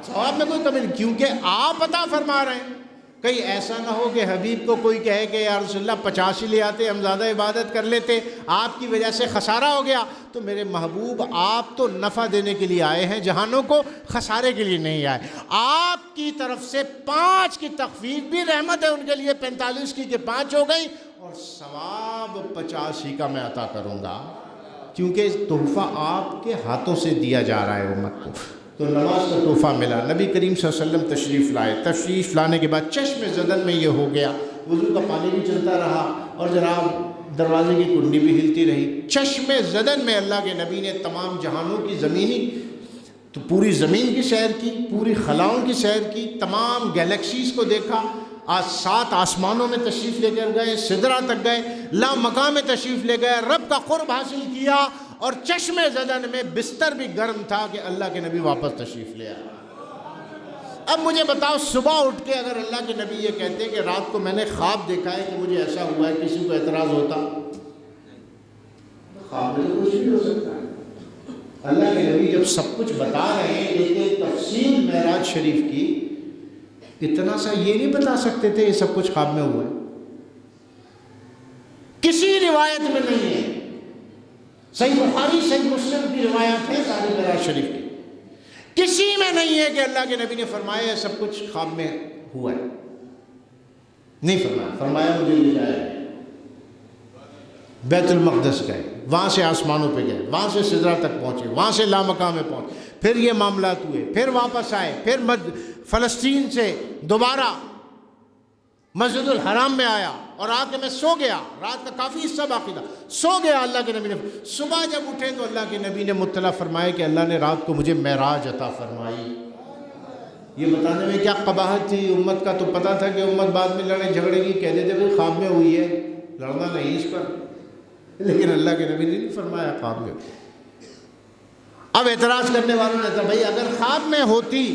ثواب میں کوئی کمی نہیں، کیونکہ آپ عطا فرما رہے ہیں۔ کہیں ایسا نہ ہو کہ حبیب کو کوئی کہے کہ یا رسول اللہ 50 ہی لے آتے، ہم زیادہ عبادت کر لیتے، آپ کی وجہ سے خسارہ ہو گیا۔ تو میرے محبوب آپ تو نفع دینے کے لیے آئے ہیں جہانوں کو، خسارے کے لیے نہیں آئے۔ آپ کی طرف سے 5 کی تخفیف بھی رحمت ہے ان کے لیے، 45 کی کہ 5 ہو گئی، اور ثواب 50 ہی کا میں عطا کروں گا، کیونکہ تحفہ آپ کے ہاتھوں سے دیا جا رہا ہے امت کو۔ تو نماز کا تحفہ ملا. نبی کریم صلی اللہ علیہ وسلم تشریف لائے. تشریف لانے کے بعد چشم زدن میں یہ ہو گیا, وضو کا پانی بھی چلتا رہا اور جناب دروازے کی کنڈی بھی ہلتی رہی. چشم زدن میں اللہ کے نبی نے تمام جہانوں کی زمینی تو پوری زمین کی سیر کی, پوری خلاؤں کی سیر کی, تمام گیلیکسیز کو دیکھا. آج 7 آسمانوں میں تشریف لے کر گئے, سدرہ تک گئے, لا مقام میں تشریف لے گئے, رب کا قرب حاصل کیا. اور چشم زدن میں بستر بھی گرم تھا کہ اللہ کے نبی واپس تشریف لے آئے. اب مجھے بتاؤ, صبح اٹھ کے اگر اللہ کے نبی یہ کہتے کہ رات کو میں نے خواب دیکھا ہے کہ مجھے ایسا ہوا ہے, کسی کو اعتراض ہوتا؟ خواب میں تو کچھ بھی ہو سکتا ہے. اللہ کے نبی جب سب کچھ بتا رہے ہیں, ایک تفصیل معراج شریف کی, اتنا سا یہ نہیں بتا سکتے تھے یہ سب کچھ خواب میں ہوا ہے؟ کسی روایت میں نہیں ہے. صحیح بخاری صحیح مسلم کی روایات ہیں ساری معراج شریف کی, کسی میں نہیں ہے کہ اللہ کے نبی نے فرمایا یہ سب کچھ خواب میں ہوا ہے. نہیں فرمایا. فرمایا مجھے لے جایا بیت المقدس گئے, وہاں سے آسمانوں پہ گئے, وہاں سے سدرہ تک پہنچے, وہاں سے لامقام میں پہنچے, پھر یہ معاملات ہوئے, پھر واپس آئے, پھر فلسطین سے دوبارہ مسجد الحرام میں آیا اور آ کے میں سو گیا. رات کا کافی حصہ باقی تھا, سو گیا. اللہ کے نبی نے صبح جب اٹھے تو اللہ کے نبی نے مطلع فرمایا کہ اللہ نے رات کو مجھے معراج عطا فرمائی. یہ بتانے میں کیا قباحت تھی امت کا؟ تو پتہ تھا کہ امت بعد میں لڑے جھگڑے گی, کہہ دیتے بھائی خواب میں ہوئی ہے, لڑنا نہیں اس پر. لیکن اللہ کے نبی نے نہیں فرمایا خواب میں. اب اعتراض کرنے والوں نے کہا بھائی اگر خواب میں ہوتی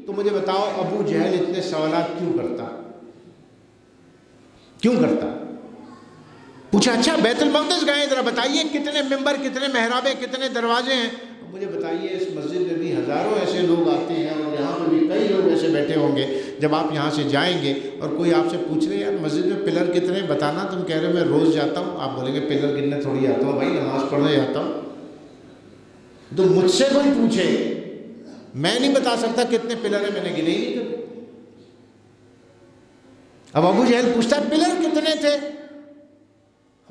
تو مجھے بتاؤ ابو جہل اتنے سوالات کیوں کرتا؟ کیوں کرتا؟ پوچھا اچھا بیت المقدس گئے, ذرا بتائیے کتنے ممبر, کتنے محرابیں, کتنے دروازے ہیں؟ مجھے بتائیے اس مسجد میں بھی ہزاروں ایسے لوگ آتے ہیں اور یہاں پہ بھی کئی لوگ ایسے بیٹھے ہوں گے. جب آپ یہاں سے جائیں گے اور کوئی آپ سے پوچھ رہے یار مسجد میں پلر کتنے بتانا, تم کہہ رہے ہو میں روز جاتا ہوں, آپ بولیں گے پلر گننے تھوڑی آتا ہوں بھائی, نماز پڑھنے جاتا ہوں. تو مجھ سے کوئی پوچھے, میں نہیں بتا سکتا کتنے پلر ہیں, میں نے گنے ہی نہیں کبھی. اب ابو جہل پوچھتا پلر کتنے تھے؟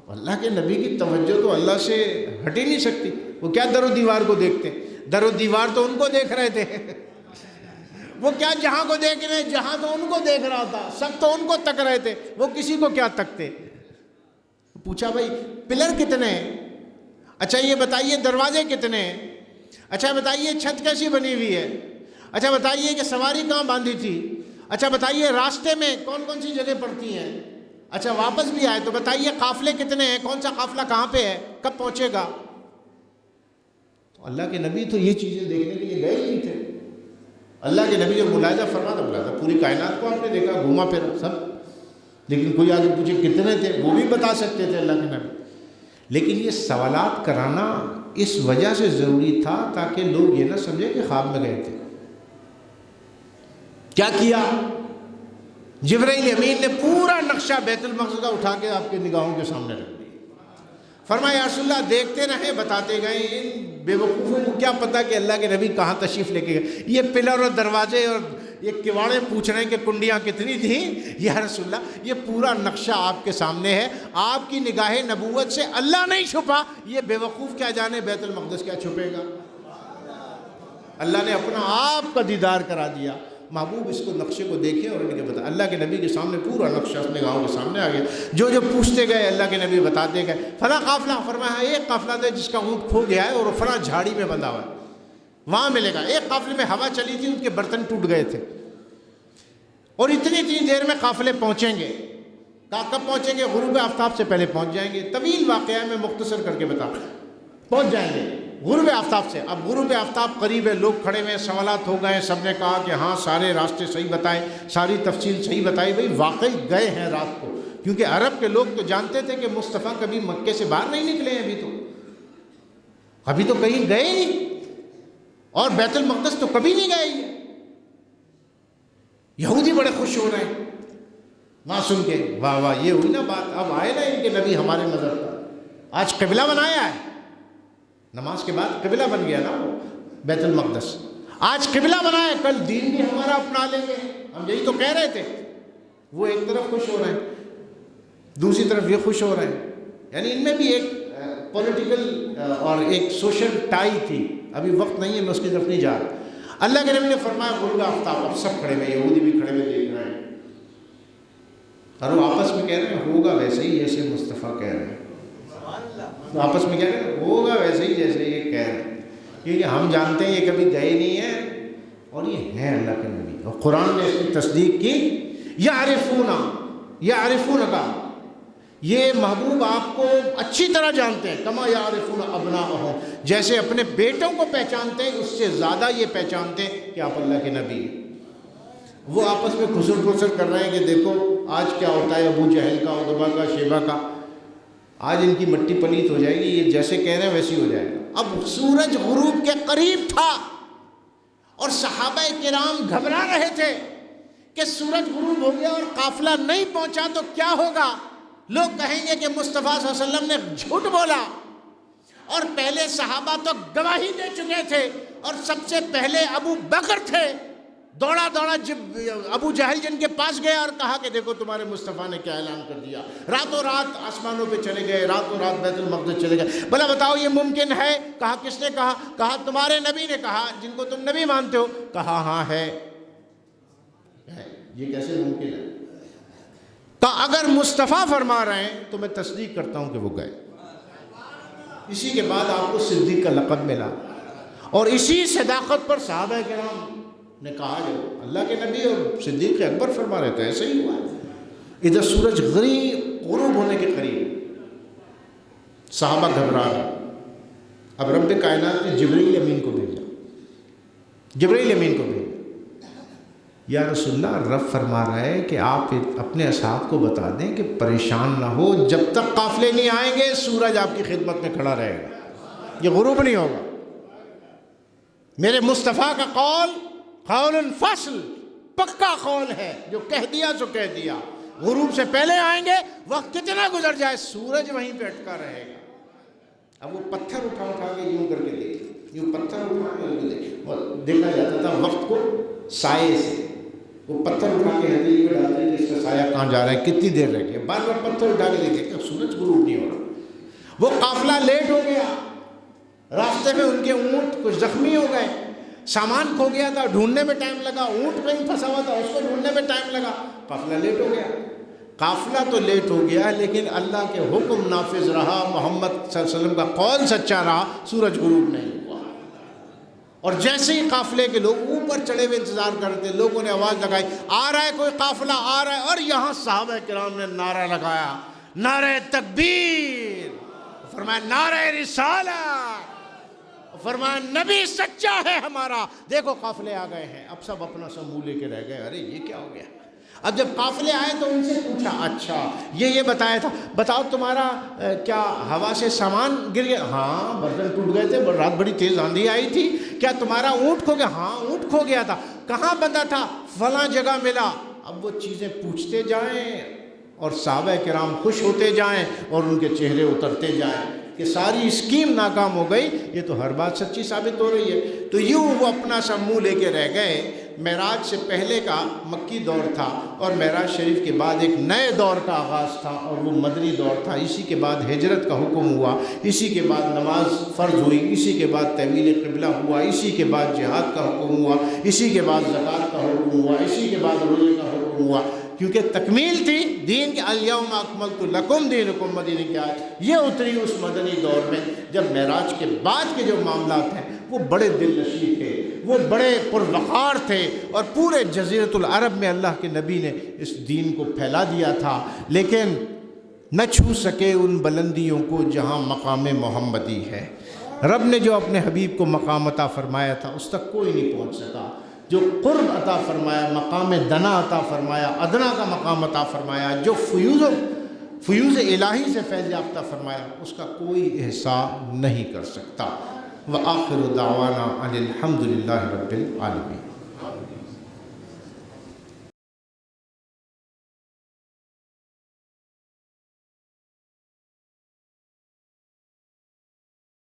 اللہ کے نبی کی توجہ تو اللہ سے ہٹ ہی نہیں سکتی. وہ کیا در و دیوار کو دیکھتے, در و دیوار تو ان کو دیکھ رہے تھے. وہ کیا جہاں کو دیکھ رہے, جہاں تو ان کو دیکھ رہا تھا, سب تو ان کو تک رہے تھے, وہ کسی کو کیا تکتے. پوچھا بھائی پلر کتنے ہیں؟ اچھا یہ بتائیے دروازے کتنے ہیں؟ اچھا بتائیے چھت کیسی بنی ہوئی ہے؟ اچھا بتائیے کہ سواری کہاں باندھی تھی؟ اچھا بتائیے راستے میں کون کون سی جگہ پڑتی ہیں؟ اچھا واپس بھی آئے تو بتائیے قافلے کتنے ہیں, کون سا قافلہ کہاں پہ ہے, کب پہنچے گا؟ تو اللہ کے نبی تو یہ چیزیں دیکھنے کے لیے گئے ہی نہیں تھے. اللہ کے نبی جو ملاحظہ فرماتا بلاتا پوری کائنات کو آپ نے دیکھا, گھوما پھرا سب, لیکن کوئی آگے پوچھے کتنے تھے وہ بھی بتا سکتے تھے اللہ کے نبی. لیکن یہ سوالات کرانا اس وجہ سے ضروری تھا تاکہ لوگ یہ نہ سمجھے کہ خواب میں گئے تھے. کیا کیا؟ جبرائیل امین نے پورا نقشہ بیت المقدس کا اٹھا کے آپ کے نگاہوں کے سامنے رکھ دیا. فرمایا یا رسول اللہ دیکھتے رہے, بتاتے گئے. ان بے وقوفوں کو کیا پتا کہ اللہ کے نبی کہاں تشریف لے کے گئے. یہ پلر اور دروازے اور یہ کواڑے پوچھ رہے ہیں کہ کنڈیاں کتنی تھیں. یا رسول اللہ یہ پورا نقشہ آپ کے سامنے ہے, آپ کی نگاہ نبوت سے اللہ نہیں چھپا. یہ بے وقوف کیا جانے بیت المقدس کیا چھپے گا. اللہ نے اپنا آپ کا دیدار کرا دیا. محبوب اس کو نقشے کو دیکھے اور ان کے بتا. اللہ کے نبی کے سامنے پورا نقشہ اپنے گاؤں کے سامنے آ گیا. جو جو پوچھتے گئے اللہ کے نبی بتاتے گئے. فلاں قافلہ, فرمایا ایک قافلہ تھا جس کا اونٹ کھو گیا ہے اور فلاں جھاڑی میں بندھا ہوا ہے, وہاں ملے گا. ایک قافلے میں ہوا چلی تھی, ان کے برتن ٹوٹ گئے تھے, اور اتنی دیر میں قافلے پہنچیں گے. کب پہنچیں گے؟ غروب آفتاب سے پہلے پہنچ جائیں گے. طویل واقعہ ہے, میں مختصر کر کے بتا. پہنچ جائیں گے غروب آفتاب سے. اب غروب آفتاب قریب ہے, لوگ کھڑے ہوئے, سوالات ہو گئے, سب نے کہا کہ ہاں سارے راستے صحیح بتائے, ساری تفصیل صحیح بتائی. بھئی واقعی گئے ہیں رات کو, کیونکہ عرب کے لوگ تو جانتے تھے کہ مصطفیٰ کبھی مکے سے باہر نہیں نکلے ہیں, ابھی تو کہیں گئے نہیں, اور بیت المقدس تو کبھی نہیں گئے. یہودی بڑے خوش ہو رہے ہیں وہاں سن کے, واہ واہ یہ ہوئی نا بات, اب آئے نا ان کے نبی ہمارے مذہب پر. آج قبلہ بنایا ہے, نماز کے بعد قبلہ بن گیا نا وہ بیت المقدس. آج قبلہ بنایا, کل دین بھی ہمارا اپنا لیں گے, ہم یہی تو کہہ رہے تھے. وہ ایک طرف خوش ہو رہے ہیں, دوسری طرف یہ خوش ہو رہے ہیں. یعنی ان میں بھی ایک پولیٹیکل اور ایک سوشل ٹائی تھی. ابھی وقت نہیں ہے, میں اس کی طرف نہیں جا رہا. اللہ کے نبی نے فرمایا غروب آفتاب، اب سب کھڑے ہوئے، یہودی بھی کھڑے ہوئے دیکھ رہے ہیں، اور وہ آپس میں کہہ رہے ہیں ہوگا ویسے ہی جیسے مصطفیٰ کہہ رہے ہیں، آپس میں کہہ رہے ہیں ہوگا ویسے ہی جیسے یہ کہہ رہے ہیں، کیونکہ ہم جانتے ہیں یہ کبھی گئے نہیں ہیں اور یہ ہیں اللہ کے نبی، اور قرآن نے اس کی تصدیق کی۔ یعرفون کا، یہ محبوب آپ کو اچھی طرح جانتے ہیں، کما یعرفون ابناءہم، جیسے اپنے بیٹوں کو پہچانتے ہیں اس سے زیادہ یہ پہچانتے ہیں کہ آپ اللہ کے نبی ہیں۔ وہ آپس میں خسر پھسر کر رہے ہیں کہ دیکھو آج کیا ہوتا ہے، ابو جہل کا، عتبہ کا، شیبہ کا، آج ان کی مٹی پلیت ہو جائے گی، یہ جیسے کہہ رہے ہیں ویسے ہی ہو جائے گا۔ اب سورج غروب کے قریب تھا اور صحابہ کرام گھبرا رہے تھے کہ سورج غروب ہو گیا اور قافلہ نہیں پہنچا تو کیا ہوگا، لوگ کہیں گے کہ مصطفیٰ صلی اللہ علیہ وسلم نے جھوٹ بولا، اور پہلے صحابہ تو گواہی دے چکے تھے، اور سب سے پہلے ابو بکر تھے، دوڑا ابو جہل جن کے پاس گیا اور کہا کہ دیکھو تمہارے مصطفیٰ نے کیا اعلان کر دیا، راتوں رات آسمانوں پہ چلے گئے، راتوں رات بیت المقدس چلے گئے، بھلا بتاؤ یہ ممکن ہے؟ کہا کس نے کہا؟ کہا تمہارے نبی نے کہا، جن کو تم نبی مانتے ہو۔ کہا ہاں ہے، یہ کیسے ممکن ہے؟ کہا اگر مصطفیٰ فرما رہے ہیں تو میں تصدیق کرتا ہوں کہ وہ گئے۔ اسی کے بعد آپ کو صدیق کا لقب ملا، اور اسی صداقت پر صحابہ کرام نے کہا جو اللہ کے نبی اور صدیق اکبر فرما رہے تھے ایسے ہی ہوا ہے۔ ادھر سورج غروب ہونے کے قریب صحابہ گھبرا گئے۔ اب رب کائنات نے جبرائیل امین کو بھیجا، جبرائیل امین کو بھیجا، یا رسول اللہ رب فرما رہا ہے کہ آپ اپنے اصحاب کو بتا دیں کہ پریشان نہ ہو، جب تک قافلے نہیں آئیں گے سورج آپ کی خدمت میں کھڑا رہے گا، یہ غروب نہیں ہوگا۔ میرے مصطفیٰ کا قول قول فصل، پکا قول ہے، جو کہہ دیا سو کہہ دیا، غروب سے پہلے آئیں گے، وقت کتنا گزر جائے سورج وہیں پہ اٹکا رہے گا۔ اب وہ پتھر اٹھا کے یوں کر کے دیکھے، یوں پتھر اٹھا کے دیکھے، اور دیکھا جاتا تھا وقت کو سائے سے، وہ پتھر اٹھا کے ہتھیلی میں ڈالتے ہیں کہ اس کا سایہ کہاں جا رہا ہے، کتنی دیر رہ گئی، بار بار پتھر اٹھا کے دیکھے کہ سورج غروب نہیں ہو رہا۔ وہ قافلہ لیٹ ہو گیا، راستے میں ان کے اونٹ کچھ زخمی ہو گئے، سامان کھو گیا تھا، ڈھونڈنے میں ٹائم لگا، اونٹ کہیں پھنسا ہوا تھا اس کو ڈھونڈنے میں ٹائم لگا، قافلہ لیٹ ہو گیا۔ قافلہ تو لیٹ ہو گیا لیکن اللہ کے حکم نافذ رہا، محمد صلی اللہ علیہ وسلم کا قول سچا رہا، سورج غروب نہیں ہوا۔ اور جیسے ہی قافلے کے لوگ اوپر چڑھے ہوئے انتظار کرتے، لوگوں نے آواز لگائی آ رہا ہے کوئی قافلہ آ رہا ہے، اور یہاں صحابہ کرام نے نعرہ لگایا، نعرہ تکبیر، فرمایا نعرہ رسالت، فرمایا نبی سچا ہے ہمارا، دیکھو قافلے آ گئے ہیں۔ اب سب اپنا سب منہ لے کے رہ گئے، ارے یہ کیا ہو گیا؟ اب جب قافلے آئے تو ان سے پوچھا، اچھا یہ بتایا تھا، بتاؤ تمہارا کیا ہوا سے سامان گر گیا؟ ہاں برتن ٹوٹ گئے تھے، رات بڑی تیز آندھی آئی تھی۔ کیا تمہارا اونٹ کھو گیا؟ ہاں اونٹ کھو گیا تھا۔ کہاں بندھا تھا؟ فلاں جگہ ملا۔ اب وہ چیزیں پوچھتے جائیں اور صحابہ کرام خوش ہوتے جائیں اور ان کے چہرے اترتے جائیں کہ ساری اسکیم ناکام ہو گئی، یہ تو ہر بات سچی ثابت ہو رہی ہے۔ تو یوں وہ اپنا سب منہ لے کے رہ گئے۔ معراج سے پہلے کا مکی دور تھا اور معراج شریف کے بعد ایک نئے دور کا آغاز تھا اور وہ مدنی دور تھا۔ اسی کے بعد ہجرت کا حکم ہوا، اسی کے بعد نماز فرض ہوئی، اسی کے بعد تحویل قبلہ ہوا، اسی کے بعد جہاد کا حکم ہوا، اسی کے بعد زکوٰۃ کا حکم ہوا، اسی کے بعد روزے کا حکم ہوا، کیونکہ تکمیل تھی دین کے۔ الیوم اکملت لکم دینکم، مدینہ کی آیت یہ اتری اس مدنی دور میں جب معراج کے بعد کے جو معاملات ہیں وہ بڑے دل نشیں تھے، وہ بڑے پروقار تھے، اور پورے جزیرۃ العرب میں اللہ کے نبی نے اس دین کو پھیلا دیا تھا، لیکن نہ چھو سکے ان بلندیوں کو جہاں مقام محمدی ہے۔ رب نے جو اپنے حبیب کو مقام عطا فرمایا تھا اس تک کوئی نہیں پہنچ سکا۔ جو قرب عطا فرمایا، مقام دنا عطا فرمایا، ادنا کا مقام عطا فرمایا، جو فیوز الہی سے فیض یافتہ فرمایا، اس کا کوئی احصاء نہیں کر سکتا۔ وآخر دعوانا ان الحمد للہ رب العالمین۔